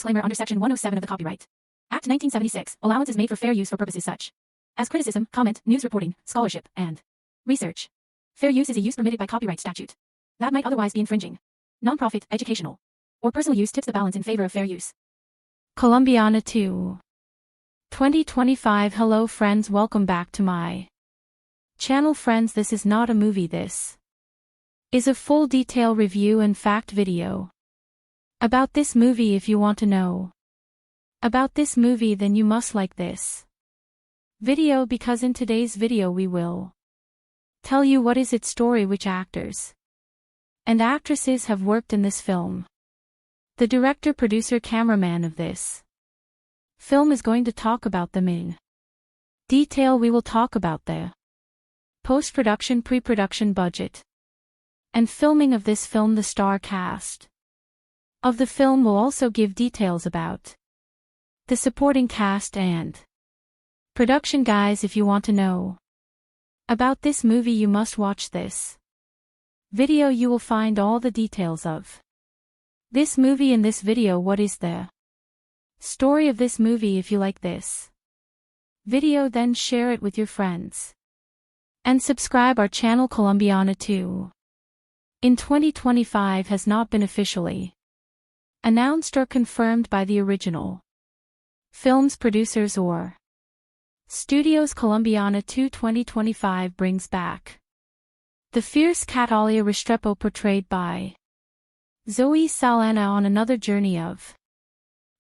disclaimer under Section 107 of the Copyright Act 1976, allowance is made for fair use for purposes such as criticism, comment, news reporting, scholarship, and research. Fair use is a use permitted by copyright statute that might otherwise be infringing. Nonprofit, educational, or personal use tips the balance in favor of fair use. Colombiana 2. 2025. Hello friends, welcome back to my channel. Friends, this is not a movie, this is a full detail review and fact video about this movie. If you want to know about this movie, then you must like this video, because in today's video we will tell you what is its story, which actors and actresses have worked in this film. The director, producer, cameraman of this film is going to talk about them in detail. We will talk about the post-production, pre-production budget, and filming of this film. The star cast of the film will also give details about the supporting cast and production. Guys, if you want to know about this movie, you must watch this video. You will find all the details of this movie in this video. What is the story of this movie? If you like this video, then share it with your friends and subscribe our channel. Colombiana 2 in 2025 has not been officially announced or confirmed by the original film's producers or studios. Colombiana 2 2025 brings back the fierce Catalia Restrepo, portrayed by Zoe Saldana, on another journey of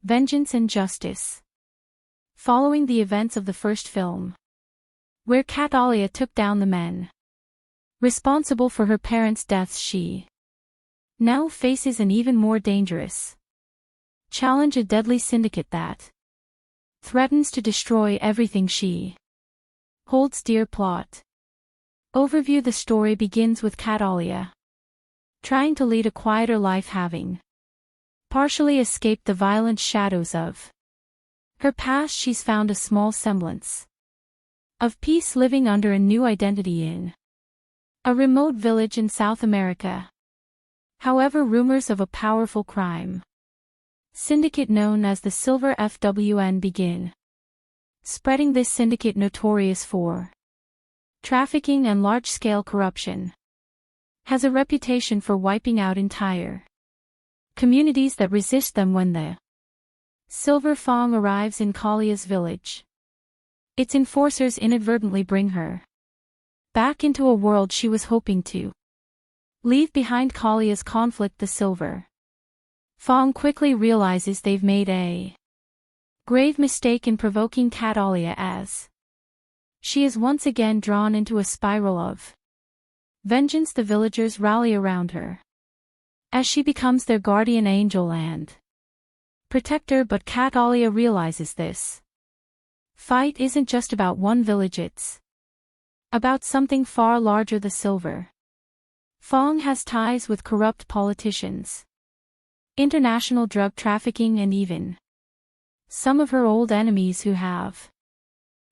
vengeance and justice, following the events of the first film, where Catalia took down the men responsible for her parents' deaths. She now faces an even more dangerous challenge, a deadly syndicate that threatens to destroy everything she holds dear. Plot overview. The story begins with Catalia trying to lead a quieter life, having partially escaped the violent shadows of her past. She's found a small semblance of peace, living under a new identity in a remote village in South America. However, rumors of a powerful crime syndicate known as the Silver FWN begin spreading. This syndicate, notorious for trafficking and large-scale corruption, has a reputation for wiping out entire communities that resist them. When the Silver Fang arrives in Kalia's village, its enforcers inadvertently bring her back into a world she was hoping to leave behind. Kalia's conflict. The Silver Fang quickly realizes they've made a grave mistake in provoking Catalia, as she is once again drawn into a spiral of vengeance. The villagers rally around her as she becomes their guardian angel and protector, but Catalia realizes this fight isn't just about one village, it's about something far larger. The Silver Fang has ties with corrupt politicians, international drug trafficking, and even some of her old enemies who have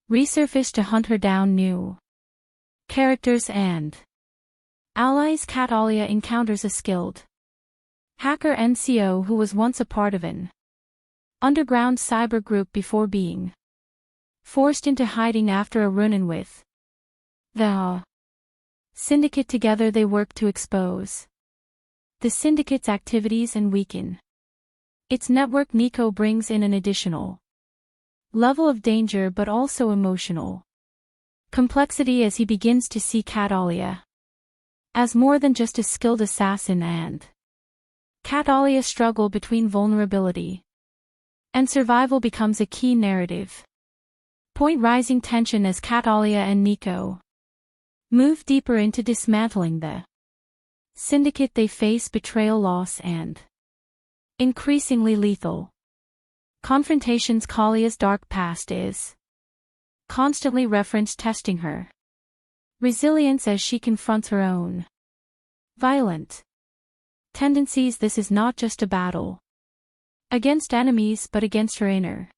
resurfaced to hunt her down. New characters and allies. Catalia encounters a skilled hacker NCO who was once a part of an underground cyber group before being forced into hiding after a run-in with the syndicate. Together they work to expose the syndicate's activities and weaken its network. Nico brings in an additional level of danger, but also emotional complexity, as he begins to see Catalia as more than just a skilled assassin, and Catalia's struggle between vulnerability and survival becomes a key narrative point. Rising tension as Catalia and Nico move deeper into dismantling the syndicate. They face betrayal, loss, and increasingly lethal confrontations. Kalia's dark past is constantly referenced, testing her resilience as she confronts her own violent tendencies. This is not just a battle against enemies, but against her inner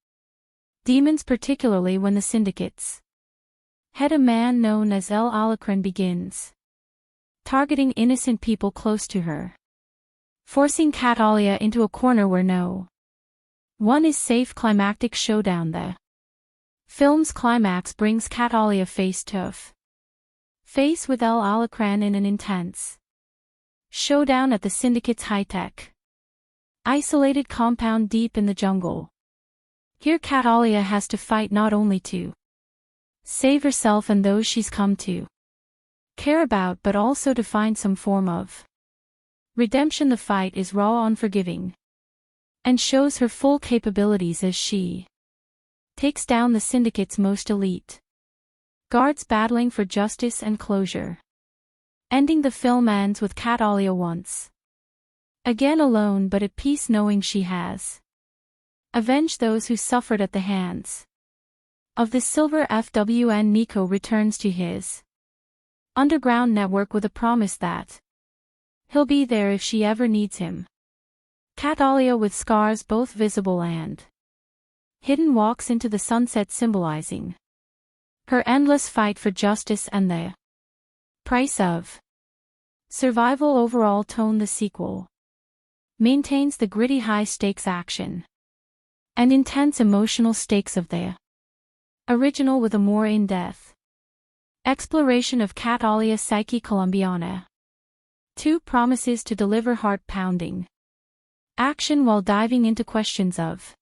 demons, particularly when the syndicate's head, a man known as El Alacrán, begins targeting innocent people close to her, forcing Catalia into a corner where no One is safe climactic showdown. The film's climax brings Catalia face to face with El Alacran in an intense showdown at the Syndicate's high-tech isolated compound deep in the jungle. Here Catalia has to fight not only to save herself and those she's come to care about but also to find some form of redemption. The fight is raw, unforgiving, and shows her full capabilities as she takes down the Syndicate's most elite guards battling for justice and closure. Ending, the film ends with Catalia once again alone but at peace, knowing she has avenged those who suffered at the hands of the Silver FWN. Nico returns to his underground network with a promise that he'll be there if she ever needs him. Catalia, with scars both visible and hidden, walks into the sunset, symbolizing her endless fight for justice and the price of survival. Overall tone: the sequel maintains the gritty high-stakes action and intense emotional stakes of the original, with a more in-depth exploration of Catalia's psyche. Colombiana 2 promises to deliver heart-pounding action while diving into questions of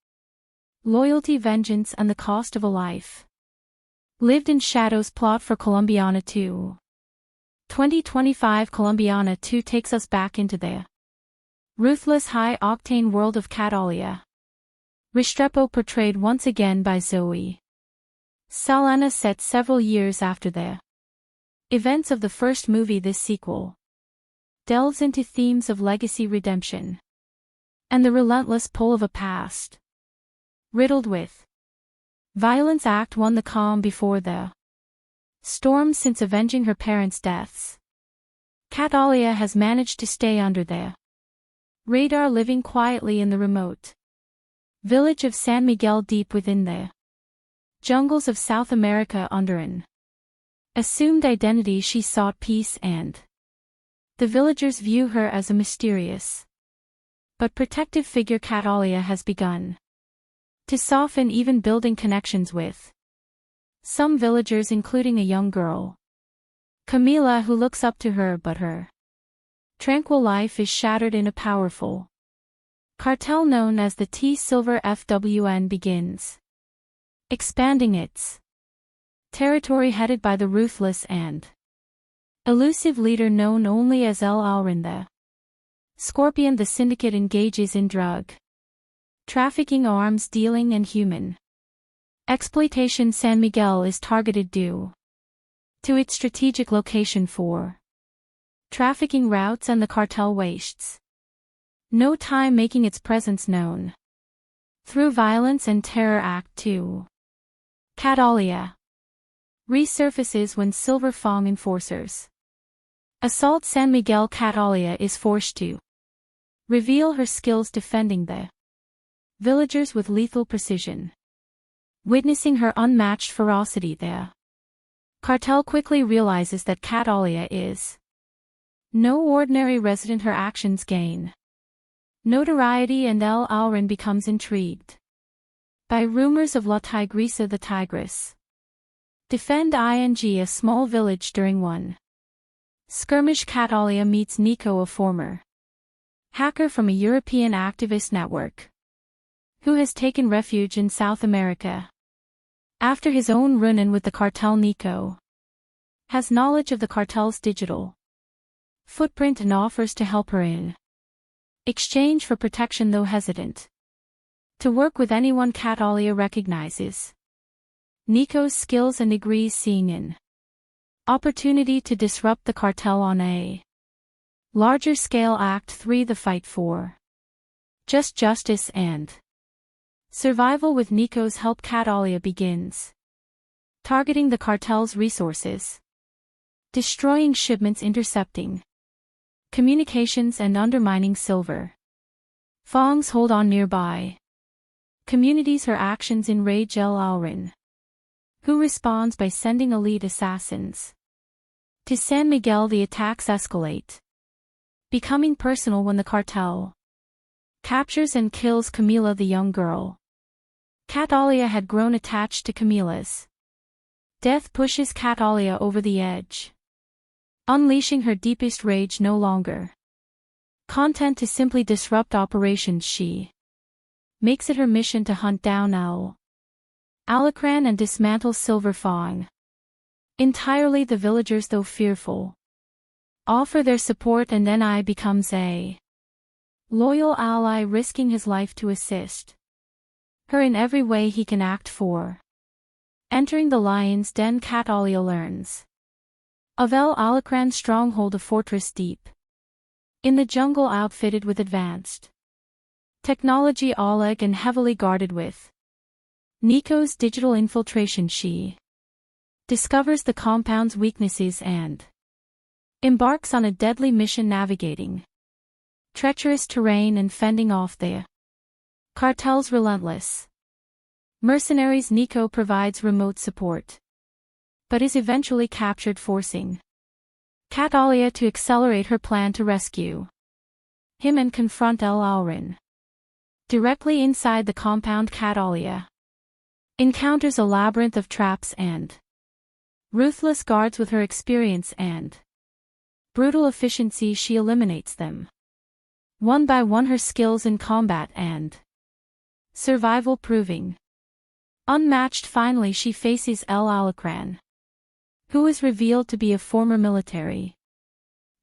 loyalty, vengeance, and the cost of a life lived in shadows. Plot for Colombiana 2. 2025. Colombiana 2 takes us back into the ruthless, high-octane world of Catalia Restrepo, portrayed once again by Zoe Saldana, set several years after the events of the first movie. This sequel delves into themes of legacy, redemption, and the relentless pull of a past riddled with violence. Act 1: the calm before the storm. Since avenging her parents' deaths, Catalia has managed to stay under the radar, living quietly in the remote village of San Miguel, deep within the jungles of South America. Under an assumed identity, she sought peace, and the villagers view her as a mysterious but protective figure. Catalia has begun to soften, even building connections with some villagers, including a young girl, Camila, who looks up to her, but her tranquil life is shattered in a powerful cartel known as the T Silver FWN begins expanding its territory, headed by the ruthless and elusive leader known only as El Alrin the Scorpion. The Syndicate engages in drug trafficking, arms dealing, and human exploitation. San Miguel is targeted due to its strategic location for trafficking routes, and the cartel wastes no time making its presence known through violence and terror. Act 2: Catalia resurfaces when Silver Fong enforcers assault San Miguel. Catalia is forced to reveal her skills defending the villagers with lethal precision. Witnessing her unmatched ferocity, the cartel quickly realizes that Catalia is no ordinary resident. Her actions gain notoriety, and El Alrin becomes intrigued by rumors of La Tigresa, the Tigress defend ing a small village. During one skirmish, Catalia meets Nico, a former hacker from a European activist network who has taken refuge in South America after his own run-in with the cartel. Nico has knowledge of the cartel's digital footprint and offers to help her in exchange for protection, though hesitant to work with anyone. Catalia recognizes Nico's skills and agrees, seeing an opportunity to disrupt the cartel on a larger scale. Act 3: the fight for justice and survival. With Nico's help, Catalia begins targeting the cartel's resources, destroying shipments, intercepting communications, and undermining Silver Fong's hold on nearby communities. Her actions enrage El Alrin, who responds by sending elite assassins to San Miguel. The attacks escalate, becoming personal when the cartel captures and kills Camila the young girl. Catalia had grown attached to Camila's death pushes Catalia over the edge, unleashing her deepest rage no longer content to simply disrupt operations. She makes it her mission to hunt down Alacran and dismantle Silver Fang. Entirely the villagers, though fearful, offer their support, and then I becomes a loyal ally, risking his life to assist her in every way he can act for. Entering the lion's den, Catalia learns of El Alacran's stronghold, a fortress deep in the jungle outfitted with advanced technology, Oleg, and heavily guarded with Nico's digital infiltration. She discovers the compound's weaknesses and embarks on a deadly mission, navigating treacherous terrain and fending off the cartel's relentless mercenaries. Nico provides remote support, but is eventually captured, forcing Catalia to accelerate her plan to rescue him and confront El Alrin. Directly inside the compound, Catalia encounters a labyrinth of traps and ruthless guards. With her experience and brutal efficiency, she eliminates them one by one, her skills in combat and survival proving unmatched. Finally, she faces El Alacran, who is revealed to be a former military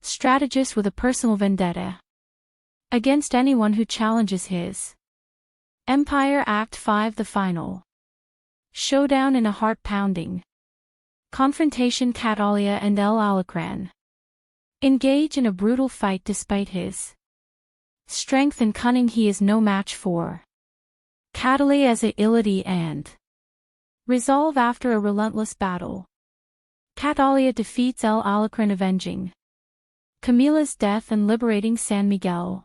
strategist with a personal vendetta against anyone who challenges his empire. Act 5, the final showdown. In a heart-pounding confrontation, Catalia and El Alacran engage in a brutal fight. Despite his strength and cunning, he is no match for Catalia's agility and resolve. After a relentless battle, Catalia defeats El Alacran, avenging Camila's death and liberating San Miguel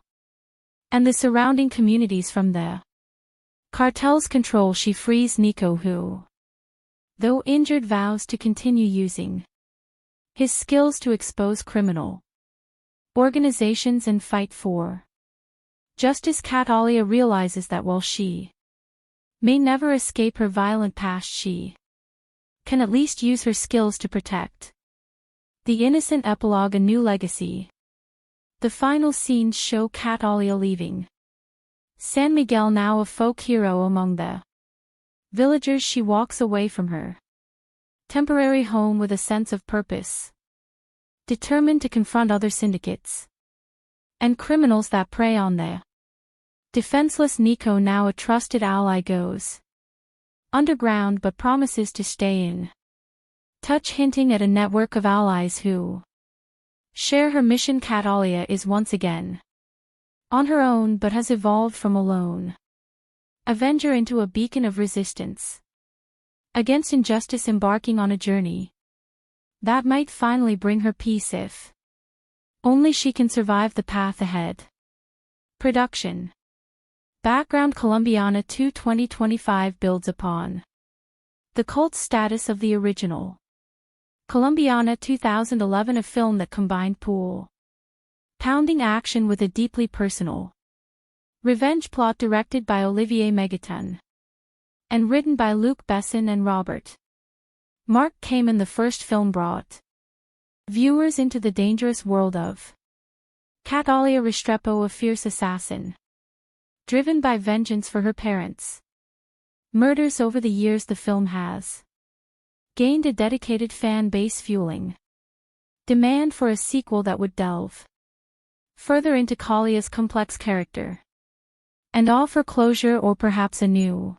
and the surrounding communities from the cartel's control. She frees Nico, who, though injured, vows to continue using his skills to expose criminal organizations and fight for justice. Catalia realizes that while she may never escape her violent past, she can at least use her skills to protect the innocent. Epilogue, a new legacy. The final scenes show Catalia leaving San Miguel, now a folk hero among the villagers. She walks away from her temporary home with a sense of purpose, determined to confront other syndicates and criminals that prey on the defenseless. Nico, now a trusted ally, goes underground but promises to stay in touch, hinting at a network of allies who share her mission. Catalia is once again on her own, but has evolved from a lone avenger into a beacon of resistance against injustice, embarking on a journey that might finally bring her peace if only she can survive the path ahead. Production background: Colombiana 2 2025 builds upon the cult status of the original Colombiana 2011, a film that combined pounding action with a deeply personal revenge plot, directed by Olivier Megaton and written by Luc Besson and Robert Mark Kamen. The first film brought viewers into the dangerous world of Catalia Restrepo, a fierce assassin driven by vengeance for her parents' murders. Over the years, the film has gained a dedicated fan base, fueling demand for a sequel that would delve further into Calia's complex character and offer closure, or perhaps a new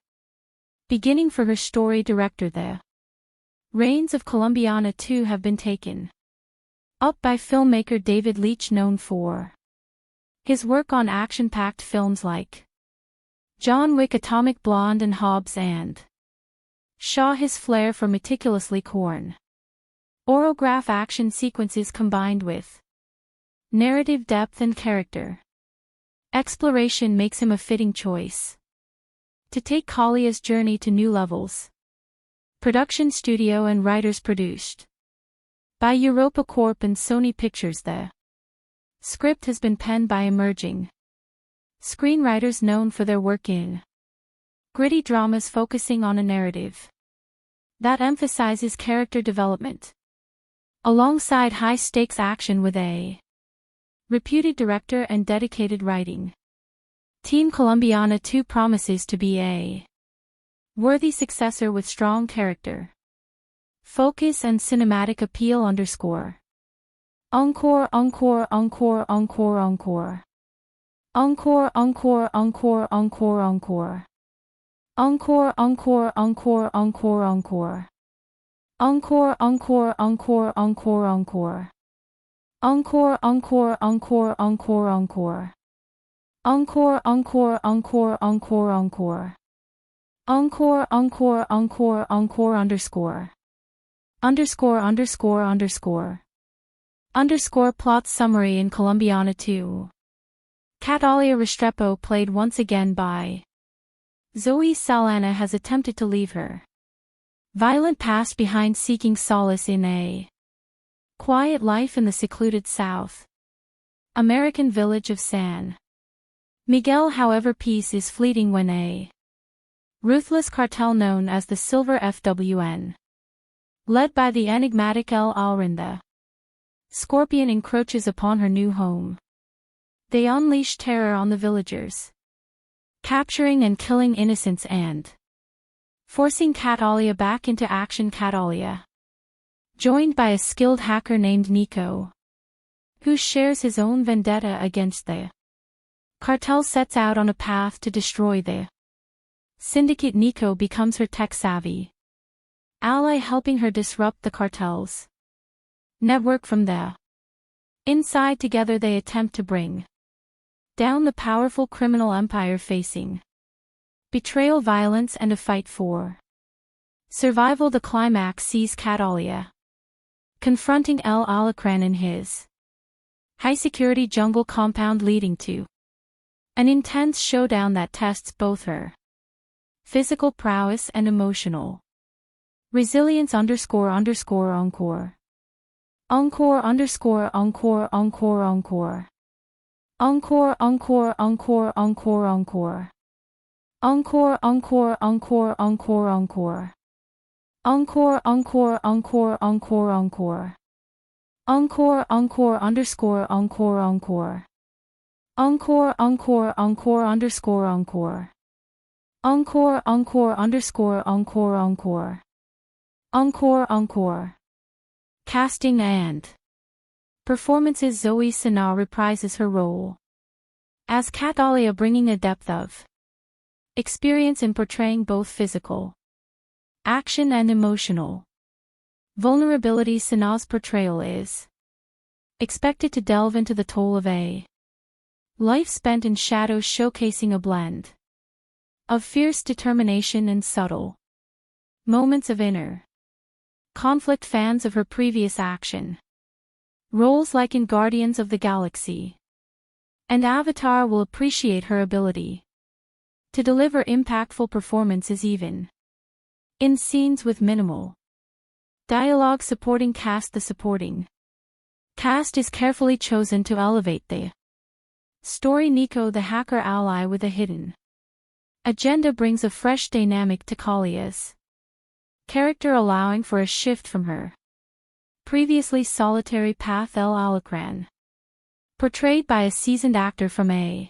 beginning for her story. Director: the reins of Colombiana 2 have been taken up by filmmaker David Leitch, known for his work on action-packed films like John Wick, Atomic Blonde, and Hobbs and Shaw. His flair for meticulously choreographed action sequences combined with narrative depth and character exploration makes him a fitting choice to take Calia's journey to new levels. Production studio and writers: produced by Europa Corp and Sony Pictures. The script has been penned by emerging Screenwriters known for their work in gritty dramas focusing on a narrative that emphasizes character development, alongside high-stakes action with a reputed director and dedicated writing. Teen Colombiana 2 promises to be a worthy successor with strong character, focus and cinematic appeal. Encore, encore, encore, encore, encore. Encore, encore, encore, encore, encore. Encore, encore, encore, encore, encore. Encore, encore, encore, encore, encore. Encore, encore, encore, encore, encore. Encore, encore, encore, encore, encore. Encore, encore, encore, encore, underscore. Underscore, underscore, underscore. Underscore plot summary in Colombiana 2. Catalia Restrepo, played once again by Zoe Saldana, has attempted to leave her violent past behind, seeking solace in a quiet life in the secluded South American village of San Miguel. However, peace is fleeting when a ruthless cartel known as the Silver FWN, led by the enigmatic El Alrinda Scorpion, encroaches upon her new home. They unleash terror on the villagers, capturing and killing innocents and forcing Catalia back into action. Catalia, joined by a skilled hacker named Nico, who shares his own vendetta against the cartel, sets out on a path to destroy the syndicate. Nico becomes her tech-savvy ally, helping her disrupt the cartel's network from the inside. Together they attempt to bring down the powerful criminal empire, facing betrayal, violence, and a fight for survival. The climax sees Catalia confronting El Alacran in his high-security jungle compound, leading to an intense showdown that tests both her physical prowess and emotional resilience. Underscore, underscore, encore. Encore, underscore, encore, encore, encore. Encore, encore, encore, encore, encore. Encore, encore, encore, encore, encore. Encore, encore, encore, encore, encore. Encore, encore, underscore, encore, encore. Encore, encore, encore, underscore, encore. Encore, encore, underscore, encore, encore. Encore, encore. Casting and performances. Zoe Saldana reprises her role as Catalia, bringing a depth of experience in portraying both physical action and emotional vulnerability. Saldana's portrayal is expected to delve into the toll of a life spent in shadows, showcasing a blend of fierce determination and subtle moments of inner conflict. Fans of her previous action roles like in Guardians of the Galaxy and Avatar will appreciate her ability to deliver impactful performances even in scenes with minimal dialogue. Supporting cast. The supporting cast is carefully chosen to elevate the story. Nico, the hacker ally with a hidden agenda, brings a fresh dynamic to Calia's character, allowing for a shift from her previously solitary path. El Alacran, portrayed by a seasoned actor from a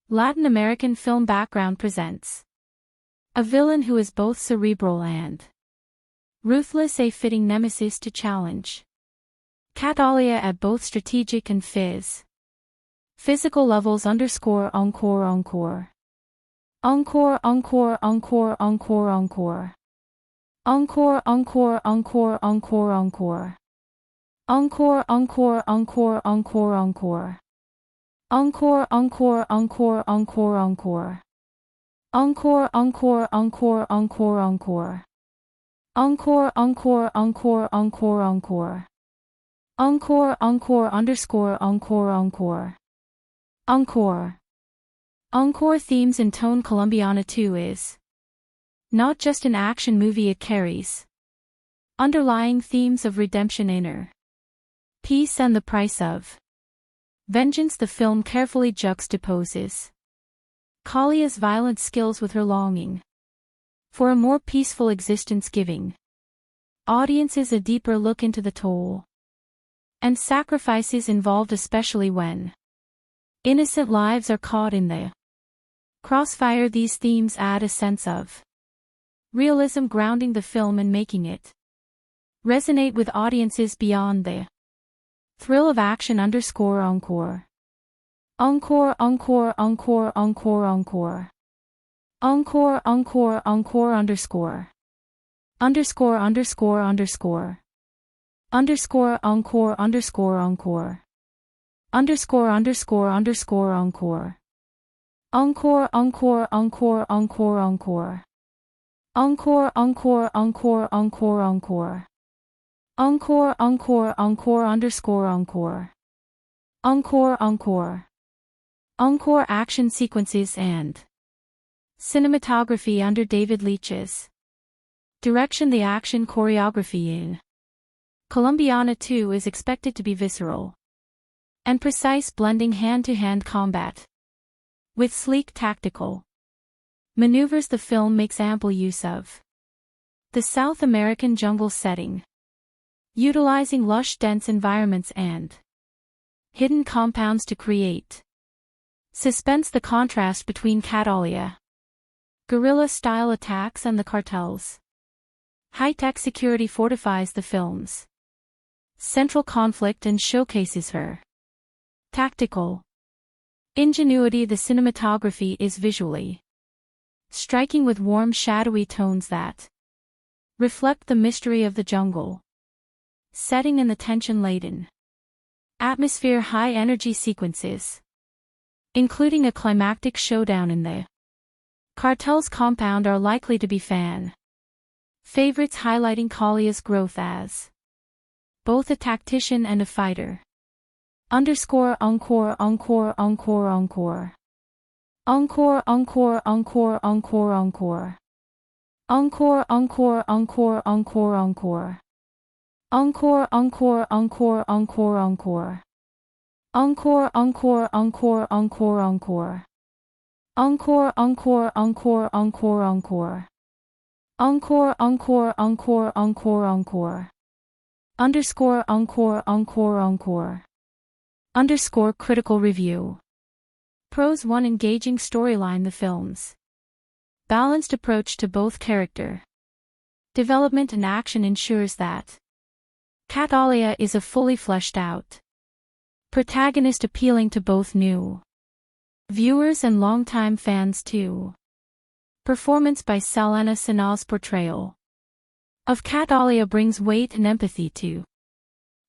Latin American film background, presents a villain who is both cerebral and ruthless, a fitting nemesis to challenge Catalia at both strategic and physical levels. Underscore, encore, encore. Encore, encore, encore, encore, encore. Encore, encore, encore, encore, encore. Encore, encore, encore, encore, encore. Encore, encore, encore, encore, encore. Encore, encore, encore, encore, encore. Encore, encore, encore, encore, encore. Encore, encore, underscore, encore, encore. Encore. Encore themes in tone. Colombiana 2 is not just an action movie, it carries underlying themes of redemption, inner peace, and the price of vengeance. The film carefully juxtaposes Kalia's violent skills with her longing for a more peaceful existence, giving audiences a deeper look into the toll and sacrifices involved, especially when innocent lives are caught in the crossfire. These themes add a sense of realism, grounding the film and making it resonate with audiences beyond the thrill of action. Encore. Encore, encore, encore, encore, encore. Encore, encore, encore, underscore. Underscore, underscore, underscore. Underscore, encore, underscore, encore. Underscore, underscore, underscore, encore. Encore, encore, encore, encore, encore. Encore, encore, encore, encore, encore. Encore, encore, encore, underscore, encore. Encore, encore. Encore action sequences and cinematography under David Leitch's direction. The action choreography in Colombiana 2 is expected to be visceral and precise, blending hand-to-hand combat with sleek tactical maneuvers. The film makes ample use of the South American jungle setting, utilizing lush, dense environments and hidden compounds to create suspense. The contrast between Catalia guerrilla-style attacks and the cartel's high-tech security fortifies the film's central conflict and showcases her tactical ingenuity. The cinematography is visually striking, with warm, shadowy tones that reflect the mystery of the jungle setting and the tension-laden atmosphere. High-energy sequences, including a climactic showdown in the cartel's compound, are likely to be fan favorites, highlighting Kalia's growth as both a tactician and a fighter. Underscore, encore, encore, encore, encore. Encore, encore, encore, encore, encore. Encore, encore, encore, encore, encore. Encore, encore, encore, encore, encore. Encore, encore, encore, encore, encore. Encore, encore, encore, encore, encore. Encore, encore, encore, encore, encore. Underscore, encore, encore, encore. Underscore critical review. Pros 1. Engaging storyline. The film's balanced approach to both character development and action ensures that Catalia is a fully fleshed out protagonist, appealing to both new viewers and longtime fans too. Performance by Saldana. Sana's portrayal of Catalia brings weight and empathy to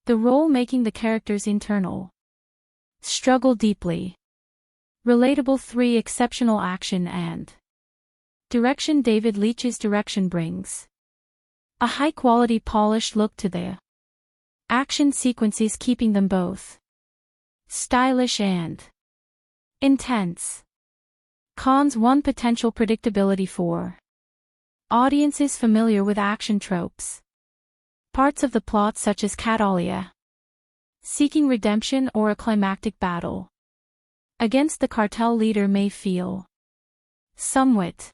the role, making the character's internal struggle deeply relatable. 3. Exceptional action and direction. David Leitch's direction brings a high-quality, polished look to the action sequences, keeping them both stylish and intense. Cons 1. Potential predictability for audiences familiar with action tropes. Parts of the plot, such as Catalia seeking redemption or a climactic battle against the cartel leader, may feel somewhat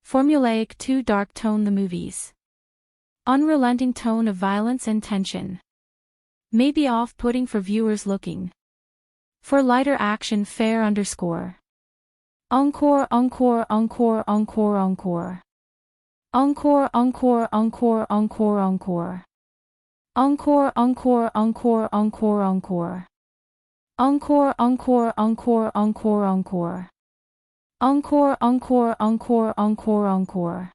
formulaic. 2. Dark tone. The movie's unrelenting tone of violence and tension may be off-putting for viewers looking for lighter action fare. Underscore. Encore, encore, encore, encore, encore. Encore, encore, encore, encore, encore. Encore, encore, encore, encore, encore. Encore, encore, encore, encore, encore. Encore, encore, encore, encore, encore.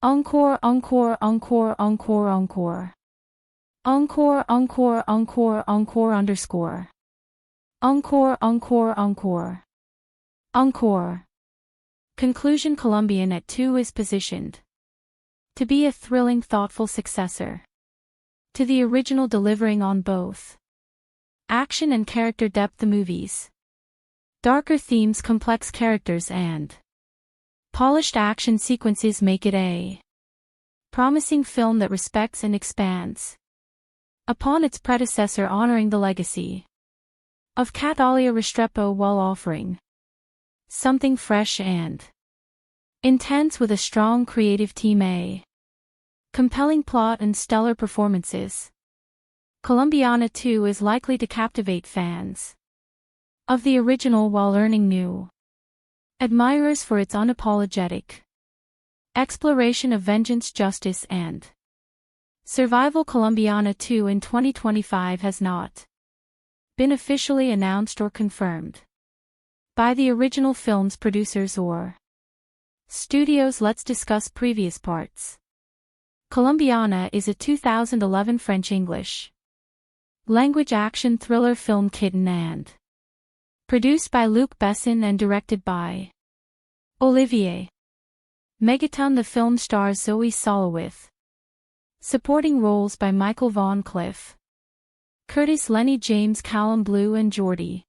Encore, encore, encore, encore, encore. Encore, encore, encore, encore, underscore. Encore, encore, encore. Encore. Conclusion. Colombiana 2 is positioned to be a thrilling, thoughtful successor to the original, delivering on both action and character depth. The movie's darker themes, complex characters, and polished action sequences make it a promising film that respects and expands upon its predecessor, honoring the legacy of Catalia Restrepo while offering Something fresh and intense with a strong creative team, a compelling plot and stellar performances. Colombiana 2 is likely to captivate fans of the original while earning new admirers for its unapologetic exploration of vengeance, justice, and survival. Colombiana 2 in 2025 has not been officially announced or confirmed by the original film's producers or studios. Let's discuss previous parts. Colombiana is a 2011 French-English language action thriller film kitten and produced by Luc Besson and directed by Olivier Megaton. The film stars Zoe Saldana with supporting roles by Michael Von Cliff, Curtis Lenny, James Callum Blue, and Jordi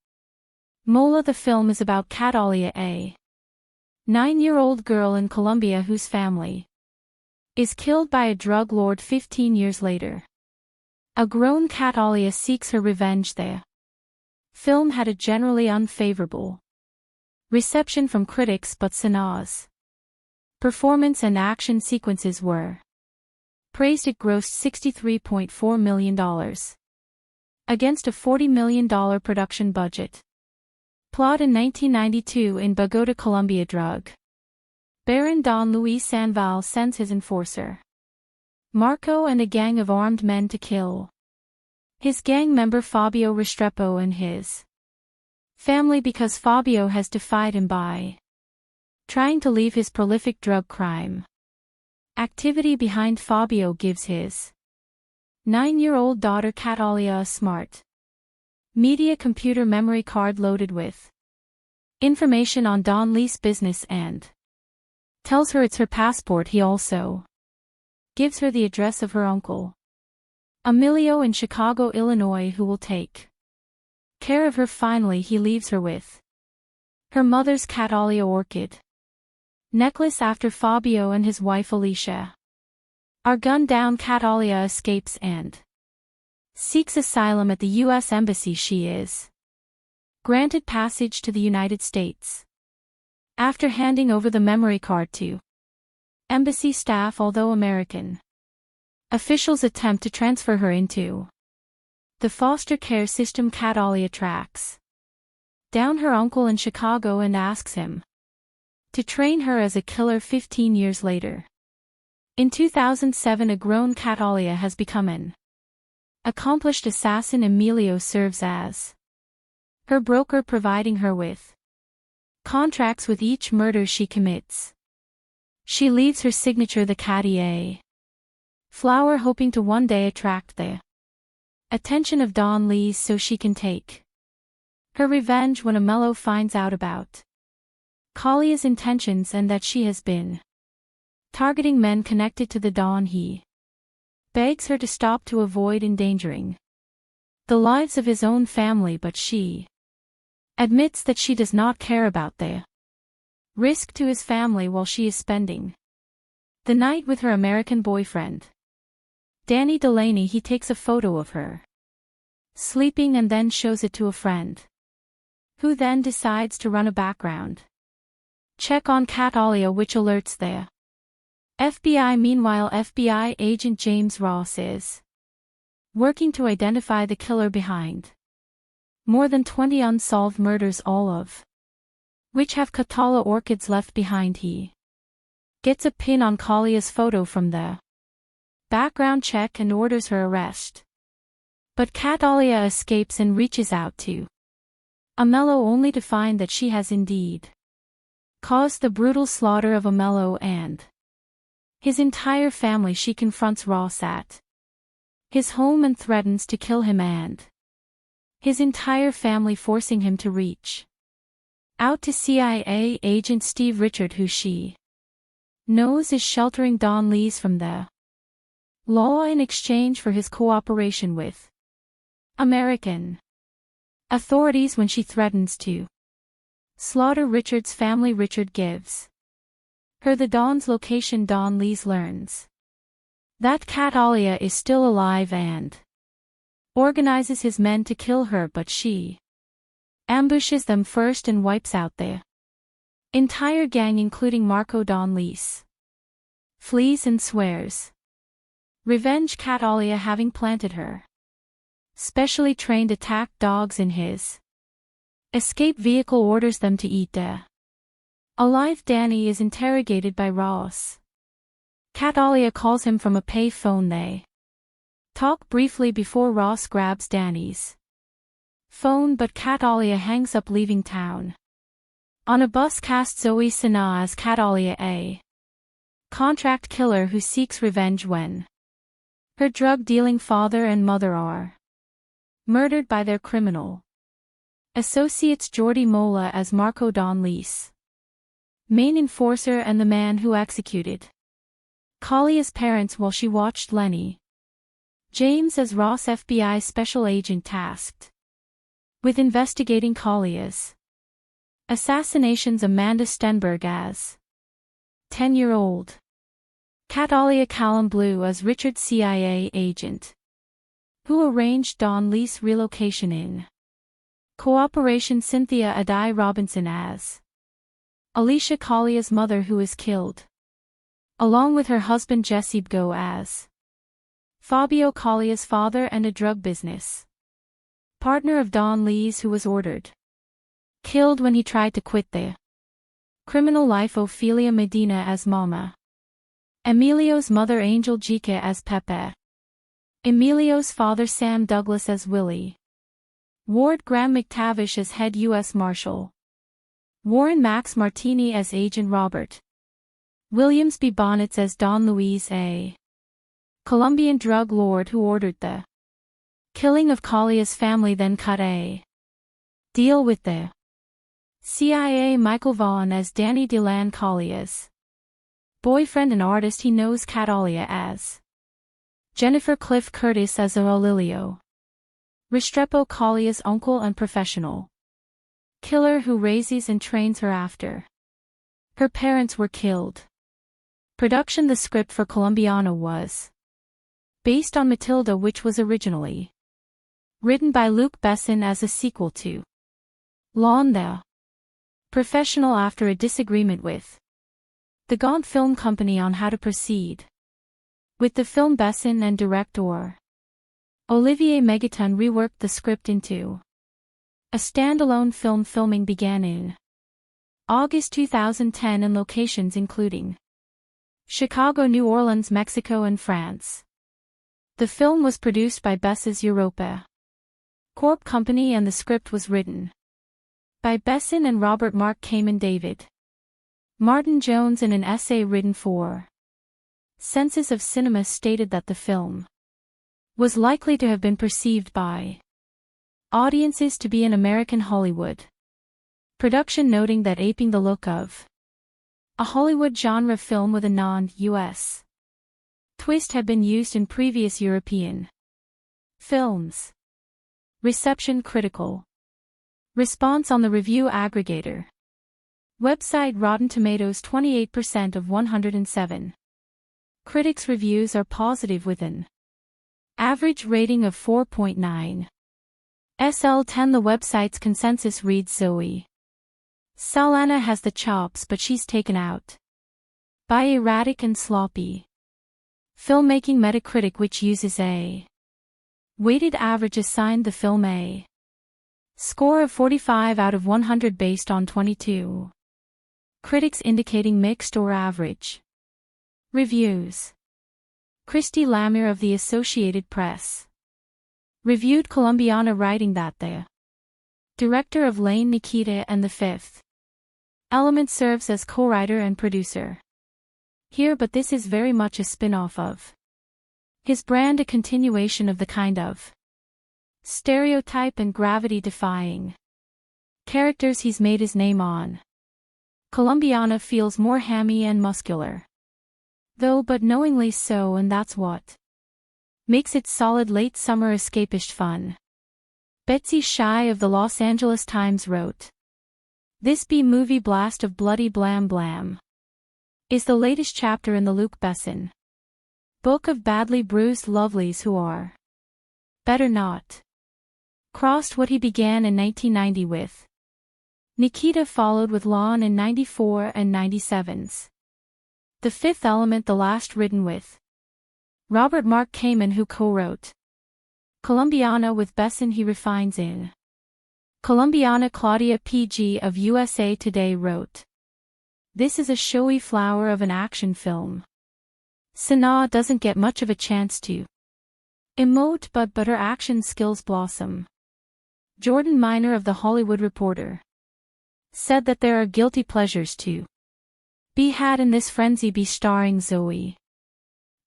Mola. The film is about Catalia, a 9-year-old girl in Colombia whose family is killed by a drug lord 15 years later. A grown Catalia seeks her revenge. The film had a generally unfavorable reception from critics, but Sana's performance and action sequences were praised. It grossed $63.4 million against a $40 million production budget. Plot: in 1992 in Bogota, Colombia, drug baron Don Luis Sanval sends his enforcer Marco and a gang of armed men to kill his gang member Fabio Restrepo and his family because Fabio has defied him by trying to leave his prolific drug crime activity behind. Fabio gives his 9-year-old daughter Catalia a smart media computer memory card loaded with information on Don Luis' business and tells her it's her passport. He also gives her the address of her uncle Emilio in Chicago, Illinois, who will take care of her. Finally, he leaves her with her mother's Catalia orchid necklace. After Fabio and his wife Alicia are gunned down, Catalia escapes and seeks asylum at the U.S. Embassy. She is granted passage to the United States after handing over the memory card to embassy staff, although American officials attempt to transfer her into the foster care system. Catalia tracks down her uncle in Chicago and asks him to train her as a killer. 15 years later, in 2007, a grown Catalia has become an accomplished assassin. Emilio serves as her broker, providing her with contracts with each murder she commits. She leaves her signature, the Cartier flower, hoping to one day attract the attention of Don Luis so she can take her revenge. When Emilio finds out about Calia's intentions and that she has been targeting men connected to the Don, he begs her to stop to avoid endangering the lives of his own family, but she admits that she does not care about the risk to his family while she is spending the night with her American boyfriend Danny Delaney. He takes a photo of her sleeping and then shows it to a friend, who then decides to run a background check on Catalia, which alerts the FBI. Meanwhile, FBI agent James Ross is working to identify the killer behind more than 20 unsolved murders, all of which have Catalia orchids left behind. He gets a pin on Calia's photo from the background check and orders her arrest. But Catalia escapes and reaches out to Emilio, only to find that she has indeed caused the brutal slaughter of Emilio and his entire family. She confronts Ross at his home and threatens to kill him and his entire family, forcing him to reach out to CIA agent Steve Richard, who she knows is sheltering Don Luis from the law in exchange for his cooperation with American authorities. When she threatens to slaughter Richard's family, Richard gives her the Don's location. Don Luis learns that Catalia is still alive and organizes his men to kill her, but she ambushes them first and wipes out the Entire gang including Marco Don Lease flees and swears revenge. Catalia having planted her specially trained attack dogs in his escape vehicle orders them to eat the alive. Danny is interrogated by Ross. Catalia calls him from a pay phone. They talk briefly before Ross grabs Danny's phone, but Catalia hangs up, leaving town. On a bus cast Zoe Saldana as Catalia, a contract killer who seeks revenge when her drug-dealing father and mother are murdered by their criminal associates. Jordi Mola as Marco Don Lease, main enforcer and the man who executed Kalia's parents while she watched Lenny. James as Ross, FBI special agent tasked with investigating Kalia's assassinations. Amanda Stenberg as 10-year-old Catalia. Callum Blue as Richard, CIA agent who arranged Don Lease relocation in cooperation. Cynthia Adai Robinson as Alicia, Kalia's mother who is killed, along with her husband Jesse Go as Fabio, Kalia's father and a drug business partner of Don Lease who was ordered killed when he tried to quit the criminal life. Ophelia Medina as Mama, Emilio's mother Angel Jica as Pepe, Emilio's father Sam Douglas as Willie Ward, Graham McTavish as head U.S. Marshal, Warren Max Martini as Agent Robert, Williams B. Bonnets as Don Luis, a Colombian drug lord who ordered the killing of Kalia's family, then cut a deal with the CIA. Michael Vaughn as Danny DeLan, Kalia's boyfriend and artist. He knows Catalia as Jennifer. Cliff Curtis as Aurelio Restrepo, Kalia's uncle and professional killer who raises and trains her after her parents were killed. Production. The script for Colombiana was based on Matilda, which was originally written by Luc Besson as a sequel to Lawn the Professional after a disagreement with the Gaunt Film Company on how to proceed with the film. Besson and director Olivier Megaton reworked the script into a standalone film. Filming began in August 2010 in locations including Chicago, New Orleans, Mexico and France. The film was produced by Bess's Europa Corp Company and the script was written by Besson and Robert Mark Kamen. David Martin Jones in an essay written for Census of Cinema stated that the film was likely to have been perceived by audiences to be an American Hollywood production, noting that aping the look of a Hollywood genre film with a non-US twist had been used in previous European films. Reception. Critical response on the review aggregator website Rotten Tomatoes 28% of 107 critics' reviews are positive with an average rating of 4.9 SL10. The website's consensus reads Zoe Saldana has the chops, but she's taken out by erratic and sloppy filmmaking. Metacritic, which uses a weighted average, assigned the film a score of 45 out of 100 based on 22 critics indicating mixed or average reviews. Christy Lamire of the Associated Press reviewed Colombiana, writing that the director of Lane, Nikita and The Fifth Element serves as co-writer and producer here, but this is very much a spin-off of his brand, a continuation of the kind of stereotype and gravity-defying characters he's made his name on. Colombiana feels more hammy and muscular, though, but knowingly so, and that's what makes it solid late summer escapist fun. Betsy Shy of the Los Angeles Times wrote, "This B-movie blast of bloody blam blam is the latest chapter in the Luc Besson book of badly bruised lovelies who are better not crossed, what he began in 1990 with Nikita followed with Lawn in 94 and 97's. The Fifth Element, the last written with Robert Mark Kamen, who co-wrote Colombiana with Besson. He refines in Colombiana. Claudia P.G. of USA Today wrote, "This is a showy flower of an action film. Sanaa doesn't get much of a chance to emote, but her action skills blossom." Jordan Miner of The Hollywood Reporter said that there are guilty pleasures to be had in this frenzy be starring Zoe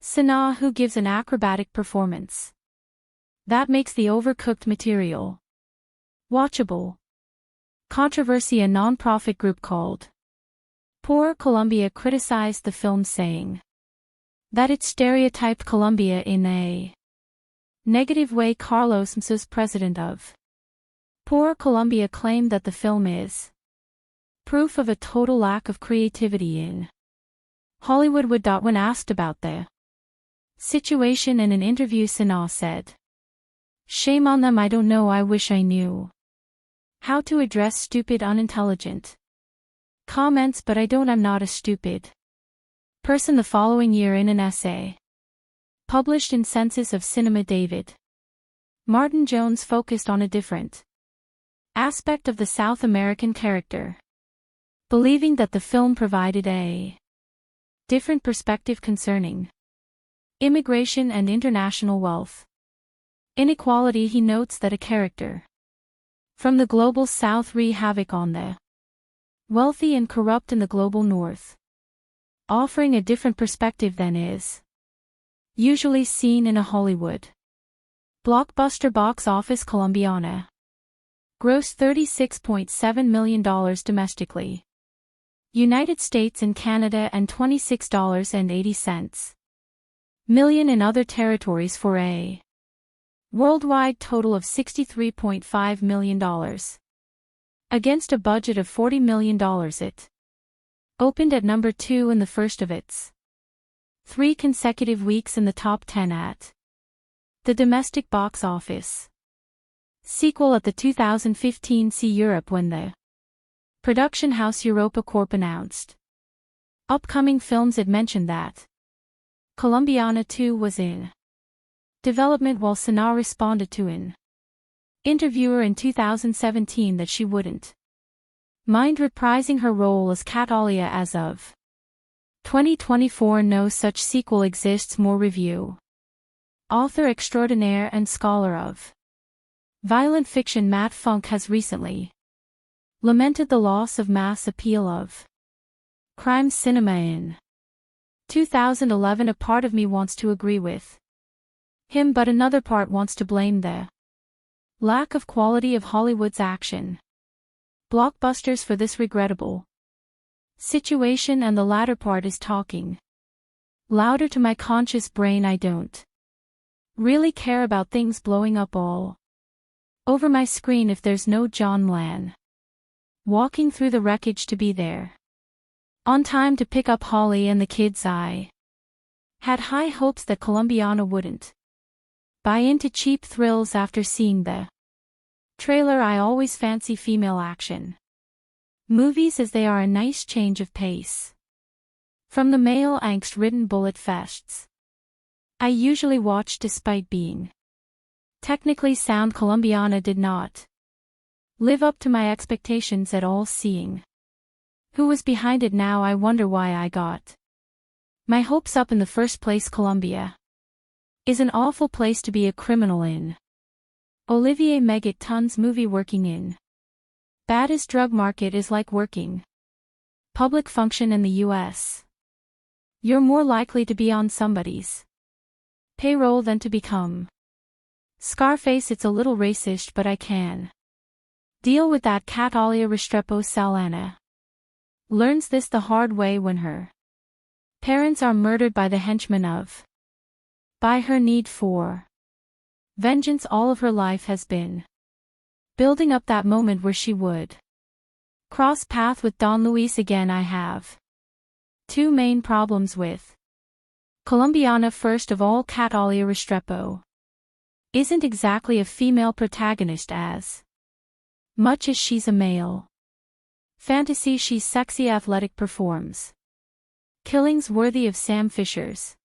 Saldana, who gives an acrobatic performance that makes the overcooked material watchable. Controversy. A non-profit group called Poor Colombia criticized the film, saying that it stereotyped Colombia in a negative way. Carlos Msos, president of Poor Colombia, claimed that the film is proof of a total lack of creativity in Hollywood. When asked about the situation in an interview, Sanaa said, "Shame on them, I don't know, I wish I knew how to address stupid, unintelligent comments, but I don't, I'm not a stupid person." The following year, in an essay published in Census of Cinema, David Martin Jones focused on a different aspect of the South American character, believing that the film provided a different perspective concerning immigration and international wealth inequality. He notes that a character from the global South wreak havoc on the wealthy and corrupt in the global North, offering a different perspective than is usually seen in a Hollywood blockbuster. Box office. Colombiana grossed $36.7 million domestically, United States and Canada, and $26.80 million in other territories, for a worldwide total of $63.5 million. Against a budget of $40 million, it opened at number 2 in the first of its 3 consecutive weeks in the top 10 at the domestic box office. Sequel at the 2015 See Europe, when the production house Europa Corp announced upcoming films, it mentioned that Colombiana 2 was in development, while Sanaa responded to an interviewer in 2017 that she wouldn't mind reprising her role as Catalia as of 2024. No such sequel exists. More review. Author extraordinaire and scholar of violent fiction Matt Funk has recently lamented the loss of mass appeal of crime cinema in 2011. A part of me wants to agree with him, but another part wants to blame the lack of quality of Hollywood's action blockbusters for this regrettable situation, and the latter part is talking louder to my conscious brain. I don't really care about things blowing up all over my screen if there's no John Lan walking through the wreckage to be there on time to pick up Holly and the kids. I had high hopes that Colombiana wouldn't buy into cheap thrills after seeing the trailer. I always fancy female action movies, as they are a nice change of pace from the male angst-ridden bullet fests I usually watch. Despite being technically sound, Colombiana did not live up to my expectations at all. Seeing who was behind it now, I wonder why I got my hopes up in the first place. Colombia is an awful place to be a criminal in. Olivier Megaton's movie. Working in baddest drug market is like working public function in the US. You're more likely to be on somebody's payroll than to become Scarface. It's a little racist, but I can deal with that. Catalia Restrepo Saldana learns this the hard way when her parents are murdered by the henchmen of by her need for vengeance. All of her life has been building up that moment where she would cross path with Don Luis again. I have 2 main problems with Colombiana. First of all, Catalia Restrepo isn't exactly a female protagonist as much as she's a male Fantasy she's sexy athletic performs. Killings worthy of Sam Fisher's